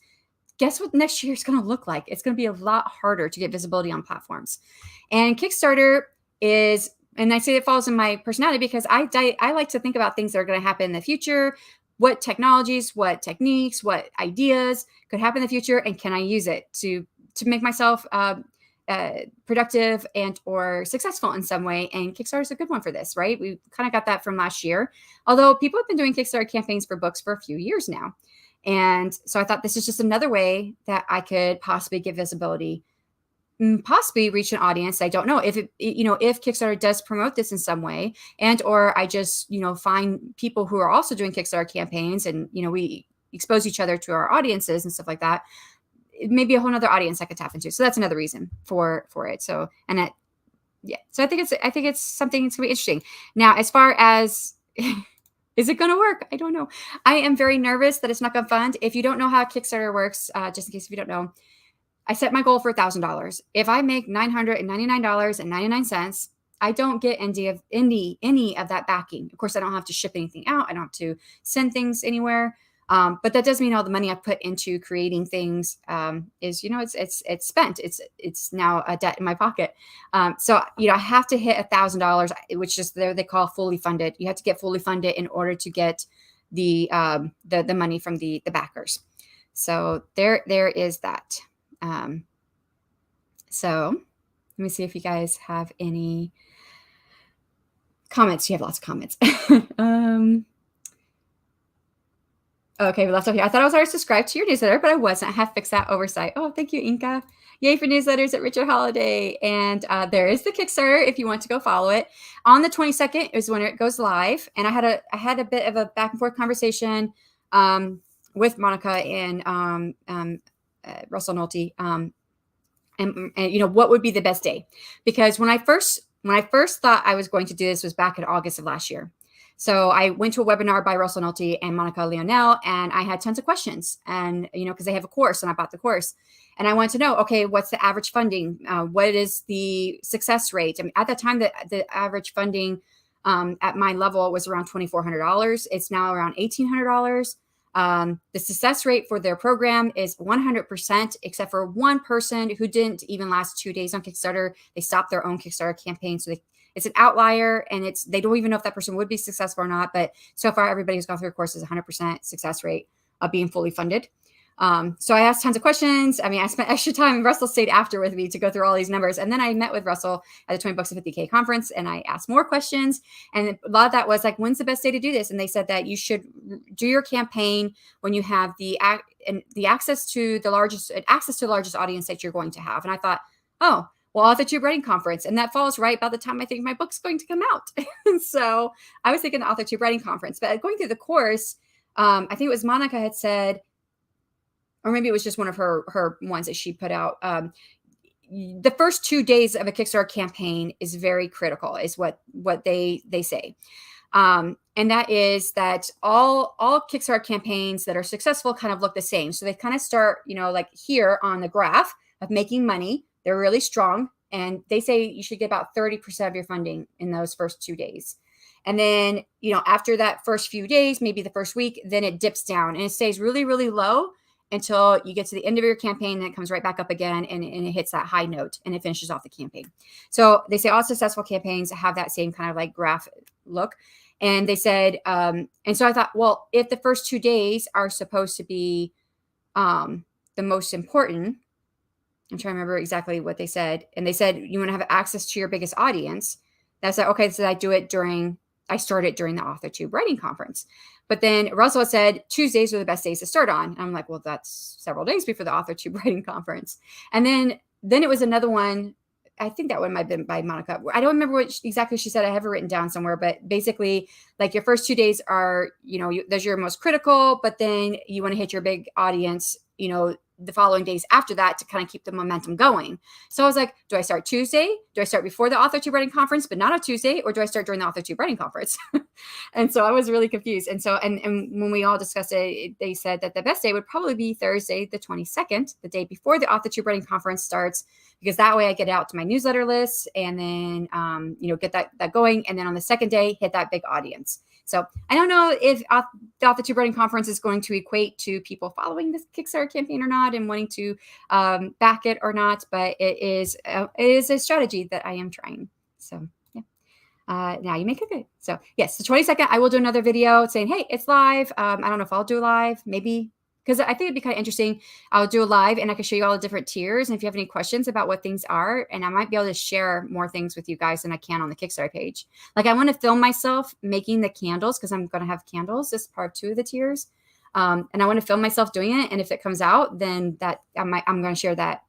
guess what next year is going to look like? It's going to be a lot harder to get visibility on platforms. And Kickstarter is, and I say it falls in my personality because I like to think about things that are going to happen in the future. What technologies, what techniques, what ideas could happen in the future, and can I use it to make myself productive and or successful in some way? And Kickstarter is a good one for this, right? We kind of got that from last year, although people have been doing Kickstarter campaigns for books for a few years now. And so I thought this is just another way that I could possibly get visibility, possibly reach an audience. I don't know if if Kickstarter does promote this in some way, and or I just find people who are also doing Kickstarter campaigns, and we expose each other to our audiences and stuff like that. It may be a whole nother audience I could tap into. So that's another reason for it. So so I think it's something that's gonna be interesting. Now, as far as is it going to work? I don't know. I am very nervous that it's not going to fund. If you don't know how Kickstarter works, just in case if you don't know, I set my goal for $1,000. If I make $999.99, I don't get any of that backing. Of course, I don't have to ship anything out. I don't have to send things anywhere. But that does mean all the money I put into creating things is, it's spent. It's now a debt in my pocket. So I have to hit $1,000, which is they call fully funded. You have to get fully funded in order to get the money from the backers. So there is that. So let me see if you guys have any comments. You have lots of comments. Okay, we left off here. I thought I was already subscribed to your newsletter, but I wasn't. I have fixed that oversight. Oh, thank you, Inka. Yay for newsletters at Richard Holiday. And there is the Kickstarter if you want to go follow it. On the 22nd is when it goes live. And I had a bit of a back and forth conversation with Monica and Russell Nolte. And you know, what would be the best day? Because when I first thought I was going to do this was back in August of last year. So I went to a webinar by Russell Nolte and Monica Leonel, and I had tons of questions. And, you know, because they have a course and I bought the course and I wanted to know, okay, what's the average funding? What is the success rate? I mean, at that time, the average funding at my level was around $2,400. It's now around $1,800. The success rate for their program is 100%, except for one person who didn't even last 2 days on Kickstarter. They stopped their own Kickstarter campaign. So it's an outlier, and they don't even know if that person would be successful or not. But so far, everybody who's gone through the course is 100% success rate of being fully funded. So I asked tons of questions. I mean, I spent extra time, and Russell stayed after with me to go through all these numbers. And then I met with Russell at the 20 Bucks and 50K conference, and I asked more questions. And a lot of that was like, when's the best day to do this? And they said that you should do your campaign when you have the access to the largest audience that you're going to have. And I thought, oh, well, authortube writing conference. And that falls right about the time I think my book's going to come out. So I was thinking the authortube writing conference. But going through the course, I think it was Monica had said, or maybe it was just one of her ones that she put out. The first 2 days of a Kickstarter campaign is very critical, is what they say. And that is that all Kickstarter campaigns that are successful kind of look the same. So they kind of start, you know, like here on the graph of making money. They're really strong. And they say you should get about 30% of your funding in those first 2 days. And then, you know, after that first few days, maybe the first week, then it dips down and it stays really, really low until you get to the end of your campaign, and it comes right back up again, and it hits that high note and it finishes off the campaign. So they say all successful campaigns have that same kind of like graph look. And they said, and so I thought, well, if the first 2 days are supposed to be the most important, I'm trying to remember exactly what they said. And they said, you want to have access to your biggest audience. That's like, okay, so I started during the authortube writing conference. But then Russell said Tuesdays are the best days to start on. And I'm like, well, that's several days before the authortube writing conference. And then it was another one. I think that one might have been by Monica. I don't remember what exactly she said. I have it written down somewhere, but basically like your first 2 days are, you know, those are your most critical, but then you want to hit your big audience, you know, the following days after that to kind of keep the momentum going. So I was like, do I start Tuesday? Do I start before the authortube writing conference, but not on Tuesday? Or do I start during the authortube writing conference? And so I was really confused. And so, and when we all discussed it, they said that the best day would probably be Thursday, the 22nd, the day before the authortube writing conference starts, because that way I get out to my newsletter list and then, you know, get that going. And then on the second day, hit that big audience. So I don't know if the authortube writing conference is going to equate to people following this Kickstarter campaign or not and wanting to back it or not, but it is a strategy that I am trying. So yeah, now you make it good. So yes, the 22nd, I will do another video saying, hey, it's live. I don't know if I'll do a live, maybe, because I think it'd be kind of interesting. I'll do a live and I can show you all the different tiers. And if you have any questions about what things are, and I might be able to share more things with you guys than I can on the Kickstarter page. Like I want to film myself making the candles because I'm going to have candles as part of 2 of the tiers. And I want to film myself doing it. And if it comes out, then that I'm going to share that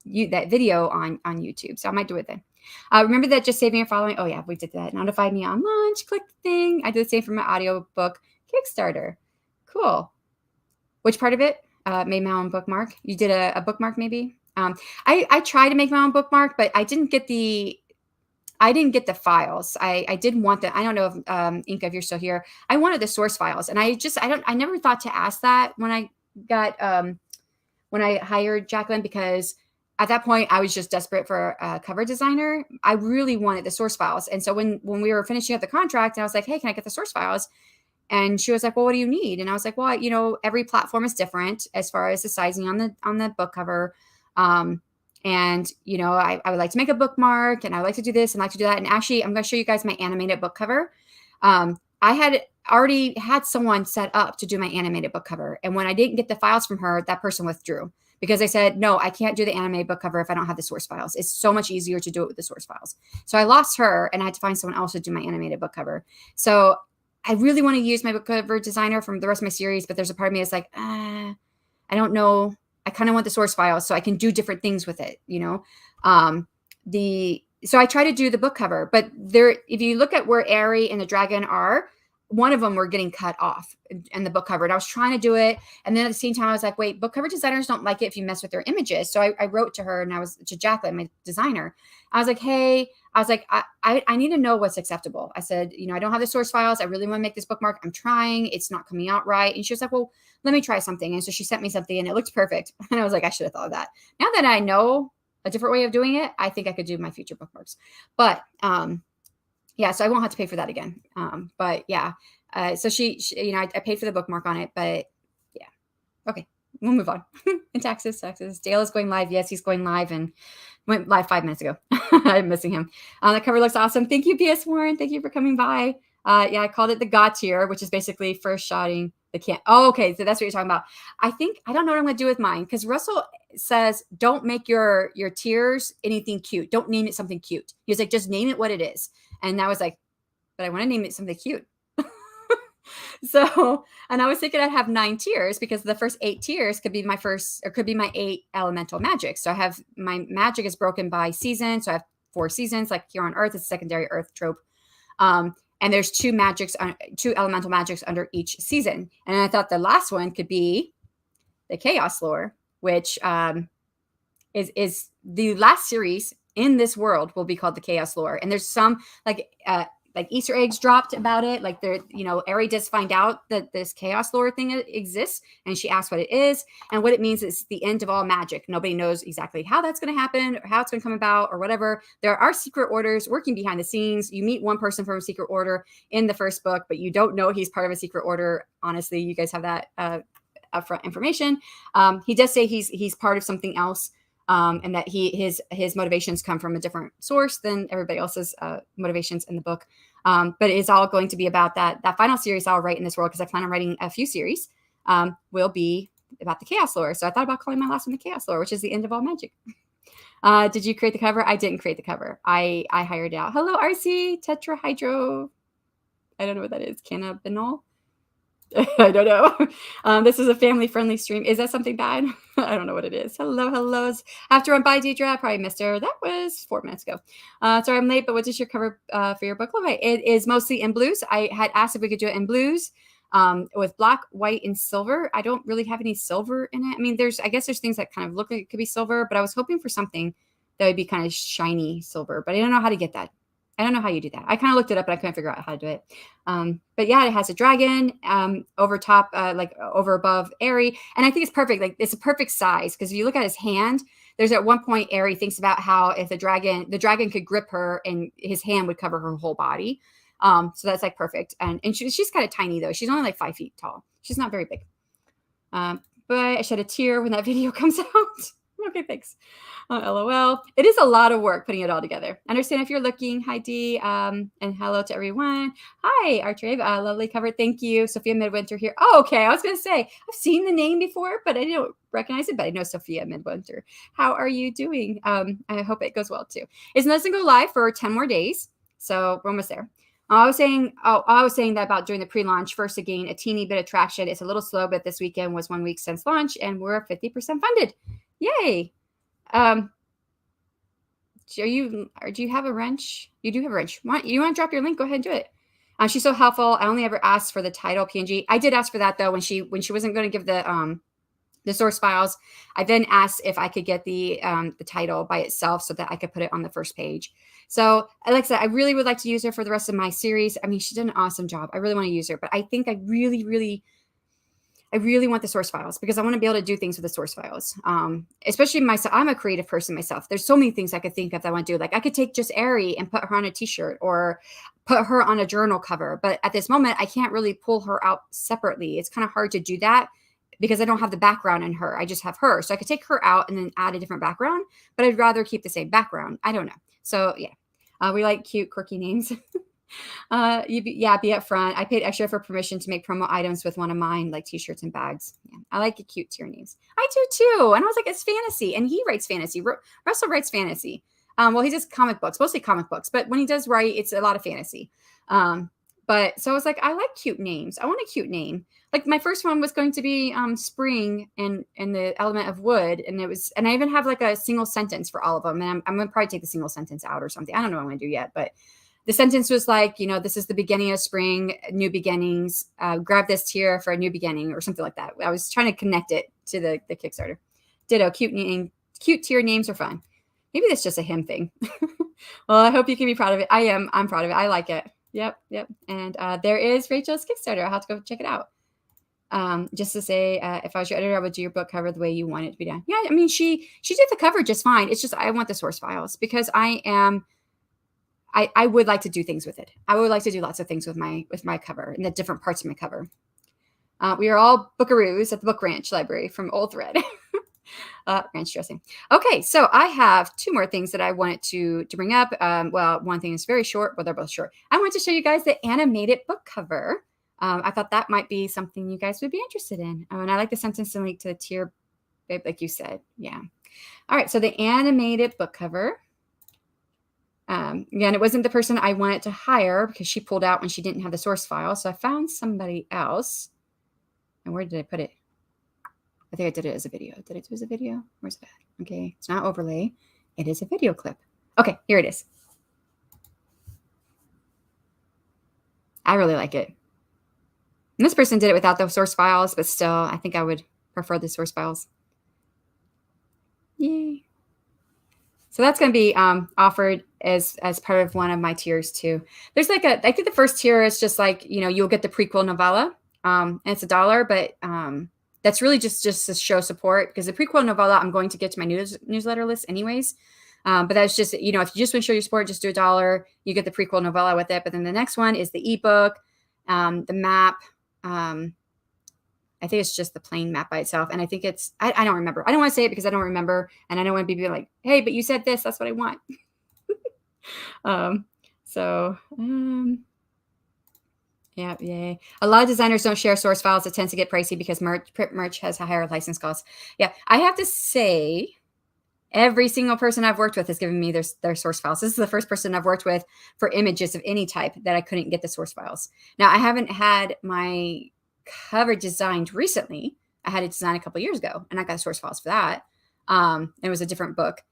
video on YouTube. So I might do it then. Remember that just saving or following. Oh yeah, we did that. Notify me on launch, click the thing. I did the same for my audiobook Kickstarter. Cool. Which part of it? Made my own bookmark. You did a bookmark maybe? I tried to make my own bookmark, but I didn't get the files. I did want the, I don't know if Inka, if you're still here, I wanted the source files. And I never thought to ask that when I got, when I hired Jacqueline, because at that point I was just desperate for a cover designer. I really wanted the source files. And so when we were finishing up the contract, I was like, hey, can I get the source files? And she was like, well, what do you need? And I was like, well, you know, every platform is different as far as the sizing on the book cover. And, you know, I would like to make a bookmark and I would like to do this and like to do that. And actually, I'm going to show you guys my animated book cover. I had already had someone set up to do my animated book cover. And when I didn't get the files from her, that person withdrew because I said, no, I can't do the animated book cover if I don't have the source files. It's so much easier to do it with the source files. So I lost her and I had to find someone else to do my animated book cover. So I really want to use my book cover designer from the rest of my series, but there's a part of me that's like, I don't know I kind of want the source files so I can do different things with it, you know. So I try to do the book cover, but there, if you look at where Aerie and the dragon are, one of them were getting cut off in the book cover. And I was trying to do it. And then at the same time, I was like, wait, book cover designers don't like it if you mess with their images. So I wrote to her, and I was to Jacqueline, my designer. I was like, hey, I was like, I need to know what's acceptable. I said, you know, I don't have the source files. I really want to make this bookmark. I'm trying. It's not coming out right. And she was like, well, let me try something. And so she sent me something, and it looked perfect. And I was like, I should have thought of that. Now that I know a different way of doing it, I think I could do my future bookmarks. But yeah, so I won't have to pay for that again. But yeah, so she you know, I paid for the bookmark on it, but yeah. Okay, we'll move on. In Texas. Dale is going live. Yes, he's going live, and went live 5 minutes ago. I'm missing him. The cover looks awesome. Thank you, PS Warren. Thank you for coming by. Yeah, I called it the God tier, which is basically first shotting the can. Oh, okay. So that's what you're talking about. I don't know what I'm going to do with mine, because Russell says, don't make your tiers anything cute. Don't name it something cute. He was like, just name it what it is. And I was like, but I want to name it something cute. So, and I was thinking I'd have 9 tiers, because the first 8 tiers could be my first, or could be my 8 elemental magic. So I have, my magic is broken by season. So I have 4 seasons, like here on Earth, it's secondary Earth trope. And there's 2 elemental magics under each season. And I thought the last one could be the chaos lore, which is the last series in this world will be called the chaos lore. And there's some like Easter eggs dropped about it. Like there, you know, Aerie does find out that this chaos lore thing exists, and she asks what it is, and what it means is the end of all magic. Nobody knows exactly how that's going to happen, or how it's going to come about, or whatever. There are secret orders working behind the scenes. You meet one person from a secret order in the first book, but you don't know he's part of a secret order. Honestly, you guys have that upfront information. He does say he's part of something else. And that his motivations come from a different source than everybody else's motivations in the book. But it's all going to be about that final series I'll write in this world, because I plan on writing a few series, will be about the chaos lore. So I thought about calling my last one the chaos lore, which is the end of all magic. Did you create the cover? I didn't create the cover. I hired it out. Hello, RC, tetrahydro. I don't know what that is. Cannabinol. I don't know. This is a family-friendly stream. Is that something bad? I don't know what it is. Hellos. After run by Deidre, I probably missed her. That was 4 minutes ago. Sorry I'm late, but what does your cover for your book look like? It is mostly in blues. I had asked if we could do it in blues with black, white, and silver. I don't really have any silver in it. I mean, I guess there's things that kind of look like it could be silver, but I was hoping for something that would be kind of shiny silver, but I don't know how to get that. I don't know how you do that. I kind of looked it up, but I couldn't figure out how to do it. But yeah, it has a dragon over top, like over above Aerie. And I think it's perfect. Like it's a perfect size, because if you look at his hand, there's at one point Aerie thinks about how if the dragon could grip her and his hand would cover her whole body. So that's like perfect. And she's kind of tiny though. She's only like 5 feet tall. She's not very big. But I shed a tear when that video comes out. Okay, thanks. LOL. It is a lot of work putting it all together. Understand if you're looking. Hi, Dee. And hello to everyone. Hi, Artrave. Lovely cover. Thank you. Sophia Midwinter here. Oh, okay. I was going to say, I've seen the name before, but I don't recognize it. But I know Sophia Midwinter. How are you doing? I hope it goes well, too. It doesn't go live for 10 more days. So we're almost there. I was saying that about doing the pre-launch. First, again, a teeny bit of traction. It's a little slow, but this weekend was 1 week since launch, and we're 50% funded. Yay. Do you have a wrench? You do have a wrench. You want to drop your link? Go ahead and do it. She's so helpful. I only ever asked for the title PNG. I did ask for that though when she wasn't going to give the source files. I then asked if I could get the title by itself so that I could put it on the first page. So like I said, I really would like to use her for the rest of my series. I mean, she did an awesome job. I really want to use her, but I think I really want the source files, because I want to be able to do things with the source files. Especially myself. I'm a creative person myself. There's so many things I could think of that I want to do. Like I could take just Aerie and put her on a t-shirt or put her on a journal cover. But at this moment, I can't really pull her out separately. It's kind of hard to do that because I don't have the background in her. I just have her. So I could take her out and then add a different background, but I'd rather keep the same background. I don't know. So yeah, we like cute, quirky names. Be up front. I paid extra for permission to make promo items with one of mine, like t-shirts and bags. Yeah, I like the cute tier names. I do too. And I was like, it's fantasy, and he writes fantasy. Russell writes fantasy. Well, he does comic books, mostly comic books, but when he does write, it's a lot of fantasy. But so I was like, I like cute names. I want a cute name. Like my first one was going to be spring and the element of wood, and I even have like a single sentence for all of them. And I'm gonna probably take the single sentence out or something. I don't know what I'm gonna do yet, but the sentence was like, this is the beginning of spring, new beginnings. Grab this tier for a new beginning or something like that. I was trying to connect it to the Kickstarter. Ditto, cute tier names are fun. Maybe that's just a him thing. Well, I hope you can be proud of it. I am. I'm proud of it. I like it. Yep. And there is Rachel's Kickstarter. I'll have to go check it out. Just to say, if I was your editor, I would do your book cover the way you want it to be done. Yeah, I mean, she did the cover just fine. It's just I want the source files because I would like to do things with it. I would like to do lots of things with my cover and the different parts of my cover. We are all bookaroos at the Book Ranch Library from Old Thread. Ranch dressing. Okay, so I have two more things that I wanted to bring up. Well, one thing is very short, but they're both short. I want to show you guys the animated book cover. I thought that might be something you guys would be interested in. And I like the sentence and link to the tier, babe, like you said. Yeah. All right, so the animated book cover. Again, it wasn't the person I wanted to hire because she pulled out when she didn't have the source file. So I found somebody else. And where did I put it? I think I did it as a video. Did I do it as a video? Where's that? Okay, it's not overlay. It is a video clip. Okay, here it is. I really like it. And this person did it without the source files, but still, I think I would prefer the source files. Yay. So that's going to be offered as part of one of my tiers too. There's like I think the first tier is just like, you'll get the prequel novella. And it's $1, but that's really just to show support because the prequel novella I'm going to get to my newsletter list anyways. But that's just, if you just want to show your support, just do $1. You get the prequel novella with it. But then the next one is the ebook, the map. I think it's just the plain map by itself. And I think it's, I don't remember. I don't want to say it because I don't remember. And I don't want to be like, hey, but you said this, that's what I want. Yeah, yay. A lot of designers don't share source files. It tends to get pricey because print merch has a higher license cost. Yeah, I have to say, every single person I've worked with has given me their source files. This is the first person I've worked with for images of any type that I couldn't get the source files. Now, I haven't had my cover designed recently. I had it designed a couple years ago, and I got the source files for that. It was a different book.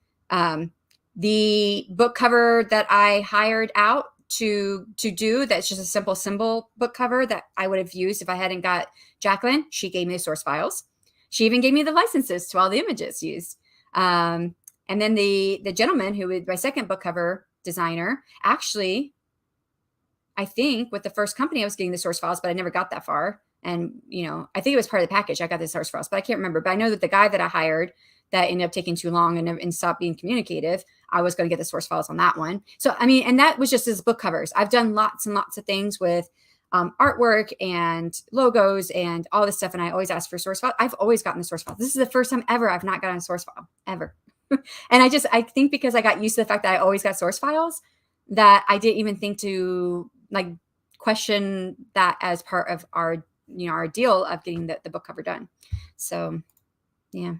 The book cover that I hired out to do, that's just a simple symbol book cover that I would have used if I hadn't got Jacqueline. She gave me the source files. She even gave me the licenses to all the images used. And then the gentleman who was my second book cover designer, actually, I think with the first company I was getting the source files, but I never got that far. And, I think it was part of the package. I got the source files, but I can't remember. But I know that the guy that I hired that ended up taking too long and stopped being communicative, I was going to get the source files on that one. So, I mean, and that was just as book covers. I've done lots and lots of things with artwork and logos and all this stuff. And I always ask for source file. I've always gotten the source file. This is the first time ever I've not gotten a source file ever. And I think because I got used to the fact that I always got source files, that I didn't even think to question that as part of our deal of getting the book cover done. So yeah.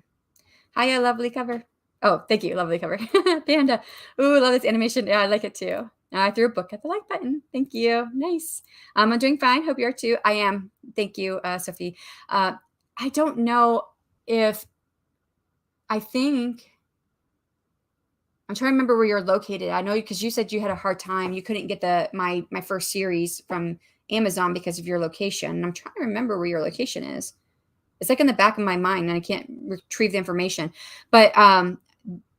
Hiya, lovely cover. Oh, thank you. Lovely cover. Panda. Ooh, love this animation. Yeah, I like it too. I threw a book at the like button. Thank you. Nice. I'm doing fine. Hope you are too. I am. Thank you, Sophie. I don't know if, I'm trying to remember where you're located. I know because you said you had a hard time. You couldn't get my first series from Amazon because of your location. And I'm trying to remember where your location is. It's like in the back of my mind and I can't retrieve the information. But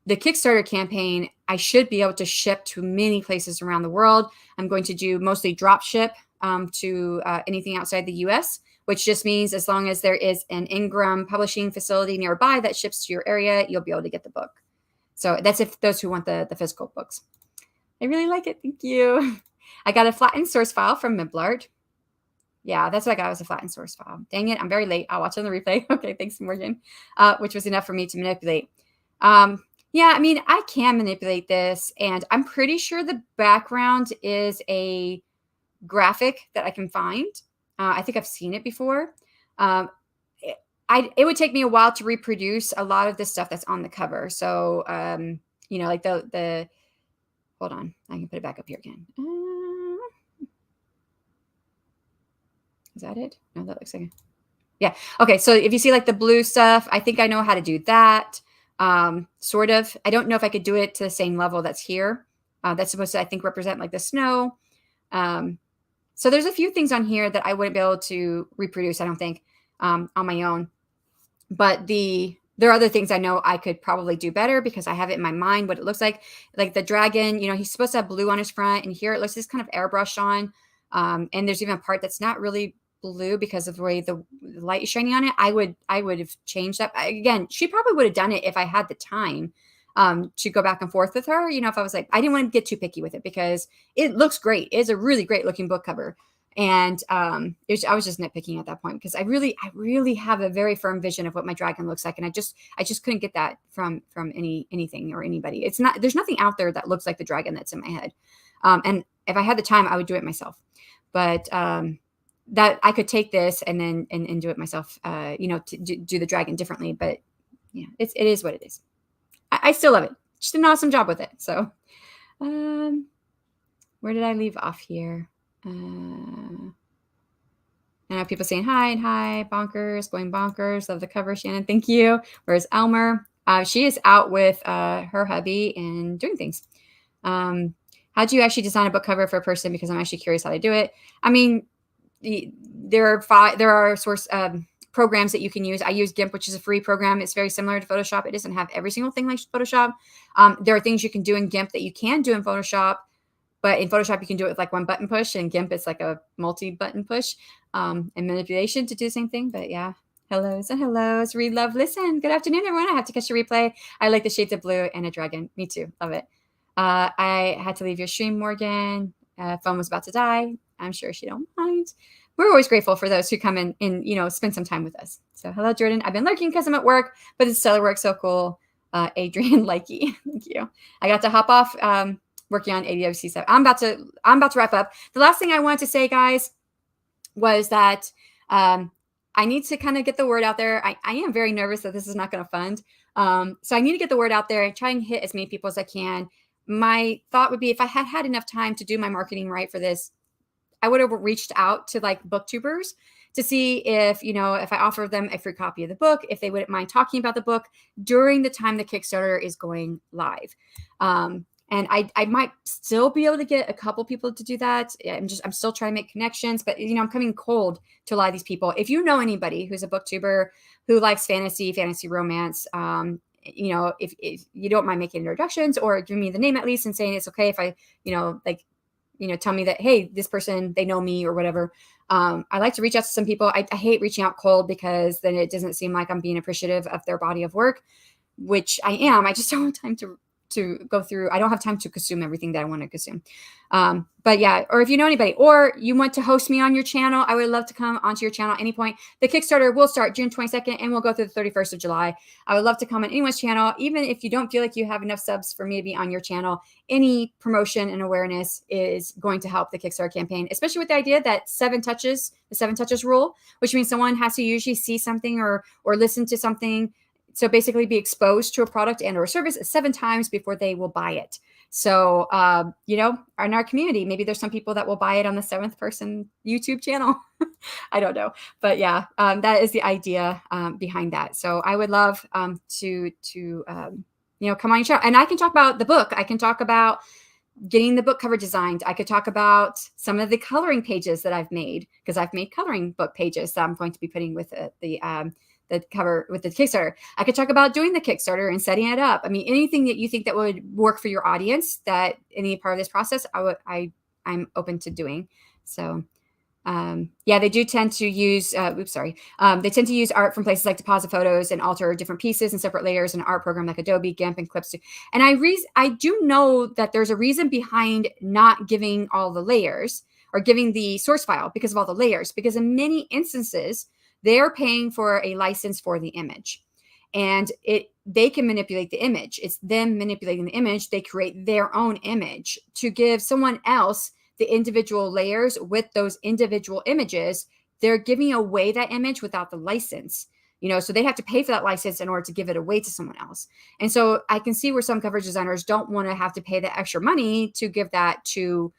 the Kickstarter campaign, I should be able to ship to many places around the world. I'm going to do mostly drop ship to anything outside the US, which just means as long as there is an Ingram publishing facility nearby that ships to your area, you'll be able to get the book. So that's if those who want the physical books. I really like it. Thank you. I got a flattened source file from Miblart. Yeah, that's what I got, was a flattened source file. Dang it, I'm very late. I'll watch it on the replay. Okay, thanks, Morgan. Which was enough for me to manipulate. Yeah, I mean, I can manipulate this, and I'm pretty sure the background is a graphic that I can find. I think I've seen it before. It would take me a while to reproduce a lot of the stuff that's on the cover. So, like the hold on, I can put it back up here again. Is that it? No, that looks like it. Yeah. Okay. So if you see like the blue stuff, I think I know how to do that. Sort of. I don't know if I could do it to the same level that's here. That's supposed to, I think, represent like the snow. So there's a few things on here that I wouldn't be able to reproduce, I don't think, on my own. But there are other things I know I could probably do better because I have it in my mind what it looks like. Like the dragon, he's supposed to have blue on his front, and here it looks just kind of airbrushed on. And there's even a part that's not really blue because of the way the light is shining on it. I would have changed that. Again, she probably would have done it if I had the time to go back and forth with her. If I was like, I didn't want to get too picky with it because it looks great. It's a really great looking book cover. And I was just nitpicking at that point because I really have a very firm vision of what my dragon looks like, and I just couldn't get that from anything or anybody. There's nothing out there that looks like the dragon that's in my head. And if I had the time, I would do it myself. But that I could take this and then and do it myself. To do the dragon differently. But yeah, it is what it is. I still love it. Just did an awesome job with it. So, where did I leave off here? I know people saying hi and hi, bonkers, going bonkers. Love the cover, Shannon. Thank you. Where's Elmer? She is out with her hubby and doing things. How do you actually design a book cover for a person? Because I'm actually curious how they do it. I mean, there are source programs that you can use. I use GIMP, which is a free program. It's very similar to Photoshop. It doesn't have every single thing like Photoshop. There are things you can do in GIMP that you can do in Photoshop, but in Photoshop, you can do it with like one button push, and GIMP it's like a multi-button push and manipulation to do the same thing. But yeah, hellos and hellos. Read, love, listen. Good afternoon, everyone. I have to catch a replay. I like the shades of blue and a dragon. Me too. Love it. I had to leave your stream, Morgan. Phone was about to die. I'm sure she don't mind. We're always grateful for those who come in and spend some time with us. So hello, Jordan. I've been lurking because I'm at work, but it's stellar work. So cool. Adrian Likey. Thank you. I got to hop off working on ADWC stuff. I'm about to wrap up. The last thing I wanted to say, guys, was that I need to kind of get the word out there. I am very nervous that this is not going to fund. So I need to get the word out there. I try and hit as many people as I can. My thought would be if I had enough time to do my marketing right for this, I would have reached out to like booktubers to see if I offer them a free copy of the book, if they wouldn't mind talking about the book during the time the Kickstarter is going live. And I might still be able to get a couple people to do that. I'm still trying to make connections, but I'm coming cold to a lot of these people. If you know anybody who's a booktuber who likes fantasy romance, if you don't mind making introductions or giving me the name at least and saying it's okay if I, tell me that, hey, this person, they know me or whatever. I like to reach out to some people. I hate reaching out cold because then it doesn't seem like I'm being appreciative of their body of work, which I am. I just don't have time to go through. I don't have time to consume everything that I want to consume. But yeah, or if you know anybody or you want to host me on your channel, I would love to come onto your channel at any point. The Kickstarter will start June 22nd and we'll go through the 31st of July. I would love to come on anyone's channel, even if you don't feel like you have enough subs for me to be on your channel. Any promotion and awareness is going to help the Kickstarter campaign, especially with the idea that the 7 touches rule, which means someone has to usually see something or listen to something. So basically be exposed to a product and or service 7 times before they will buy it. So, in our community, maybe there's some people that will buy it on the 7th person YouTube channel. I don't know. But yeah, that is the idea behind that. So I would love to come on your show. And I can talk about the book. I can talk about getting the book cover designed. I could talk about some of the coloring pages that I've made because I've made coloring book pages that I'm going to be putting with the cover with the Kickstarter. I could talk about doing the Kickstarter and setting it up. I mean, anything that you think that would work for your audience, that any part of this process, I'm open to doing. So, they do tend to use, they tend to use art from places like Deposit Photos and alter different pieces and separate layers in an art program like Adobe, GIMP, and Clips. And I do know that there's a reason behind not giving all the layers or giving the source file because of all the layers, because in many instances, they're paying for a license for the image and they can manipulate the image. It's them manipulating the image. They create their own image to give someone else the individual layers with those individual images. They're giving away that image without the license, so they have to pay for that license in order to give it away to someone else. And so I can see where some cover designers don't want to have to pay the extra money to give that to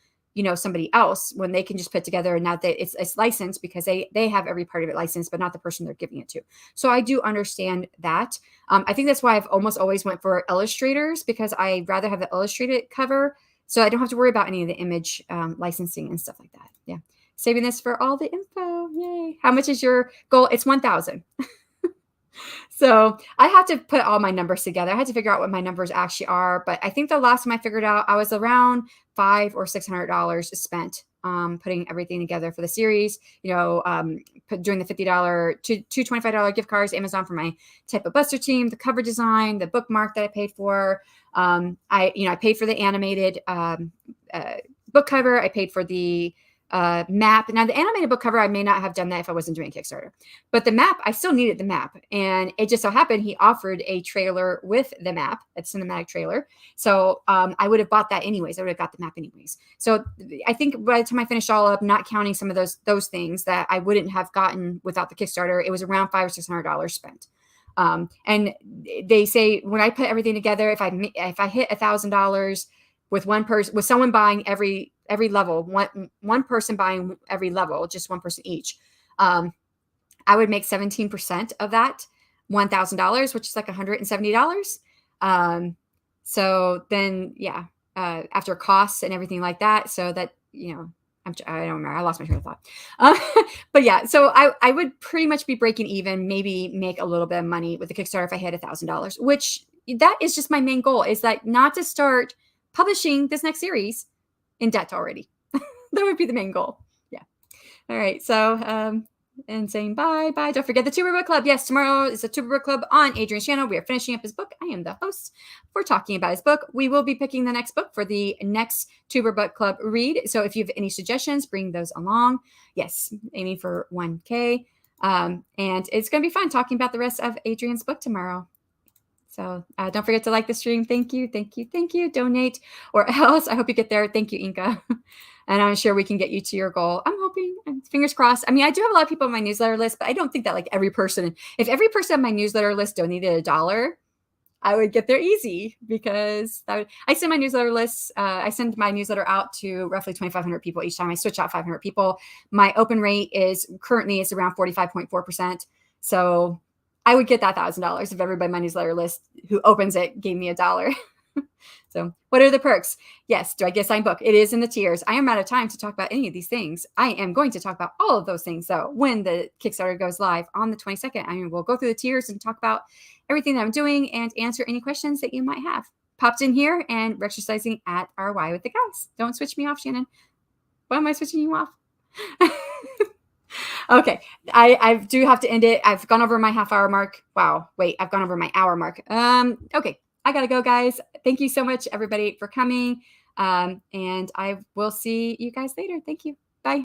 somebody else when they can just put together, and now that it's licensed because they have every part of it licensed, but not the person they're giving it to. So I do understand that. I think that's why I've almost always went for illustrators, because I'd rather have the illustrated cover, so I don't have to worry about any of the image licensing and stuff like that. Yeah. Saving this for all the info. Yay. How much is your goal? It's 1,000. So I have to put all my numbers together. I had to figure out what my numbers actually are. But I think the last time I figured out, I was around $500 or $600 spent putting everything together for the series. Doing the $50 to $25 gift cards, Amazon for my type of Buster team, the cover design, the bookmark that I paid for. I paid for the animated book cover. I paid for the map. Now, the animated book cover, I may not have done that if I wasn't doing Kickstarter, but the map, I still needed the map. And it just so happened he offered a trailer with the map, a cinematic trailer. So I would have bought that anyways. I would have got the map anyways. So I think by the time I finished all up, not counting some of those things that I wouldn't have gotten without the Kickstarter, it was around $500 or $600 spent. And they say when I put everything together, if I hit $1,000 with one person, with someone buying every level, one person buying every level, just one person each, I would make 17% of that $1,000, which is like $170. So then, yeah, after costs and everything like that, so that, I don't remember. I lost my train of thought. But yeah, so I would pretty much be breaking even, maybe make a little bit of money with the Kickstarter if I hit $1,000, which that is just my main goal, is that not to start publishing this next series in debt already. That would be the main goal. Yeah. All right. So, and saying bye. Don't forget the Tuber Book Club. Yes, tomorrow is a Tuber Book Club on Adrian's channel. We are finishing up his book. I am the host for talking about his book. We will be picking the next book for the next Tuber Book Club read. So if you have any suggestions, bring those along. Yes, aiming for 1K. And it's going to be fun talking about the rest of Adrian's book tomorrow. So don't forget to like the stream. Thank you. Donate or else. I hope you get there. Thank you, Inka. And I'm sure we can get you to your goal. I'm hoping, fingers crossed. I mean, I do have a lot of people on my newsletter list, but I don't think that if every person on my newsletter list donated $1, I would get there easy, because I send my newsletter lists. I send my newsletter out to roughly 2,500 people each time. I switch out 500 people. My open rate is currently around 45.4%. So I would get that $1,000 if everybody on my newsletter list who opens it gave me $1. So what are the perks? Yes. Do I get a signed book? It is in the tiers. I am out of time to talk about any of these things. I am going to talk about all of those things, though, when the Kickstarter goes live on the 22nd. I mean, we'll go through the tiers and talk about everything that I'm doing and answer any questions that you might have. Popped in here and we're exercising at RY with the guys. Don't switch me off, Shannon. Why am I switching you off? Okay, I do have to end it. I've gone over my half-hour mark. Wow, wait, I've gone over my hour mark. Okay, I gotta go, guys. Thank you so much, everybody, for coming. And I will see you guys later. Thank you. Bye.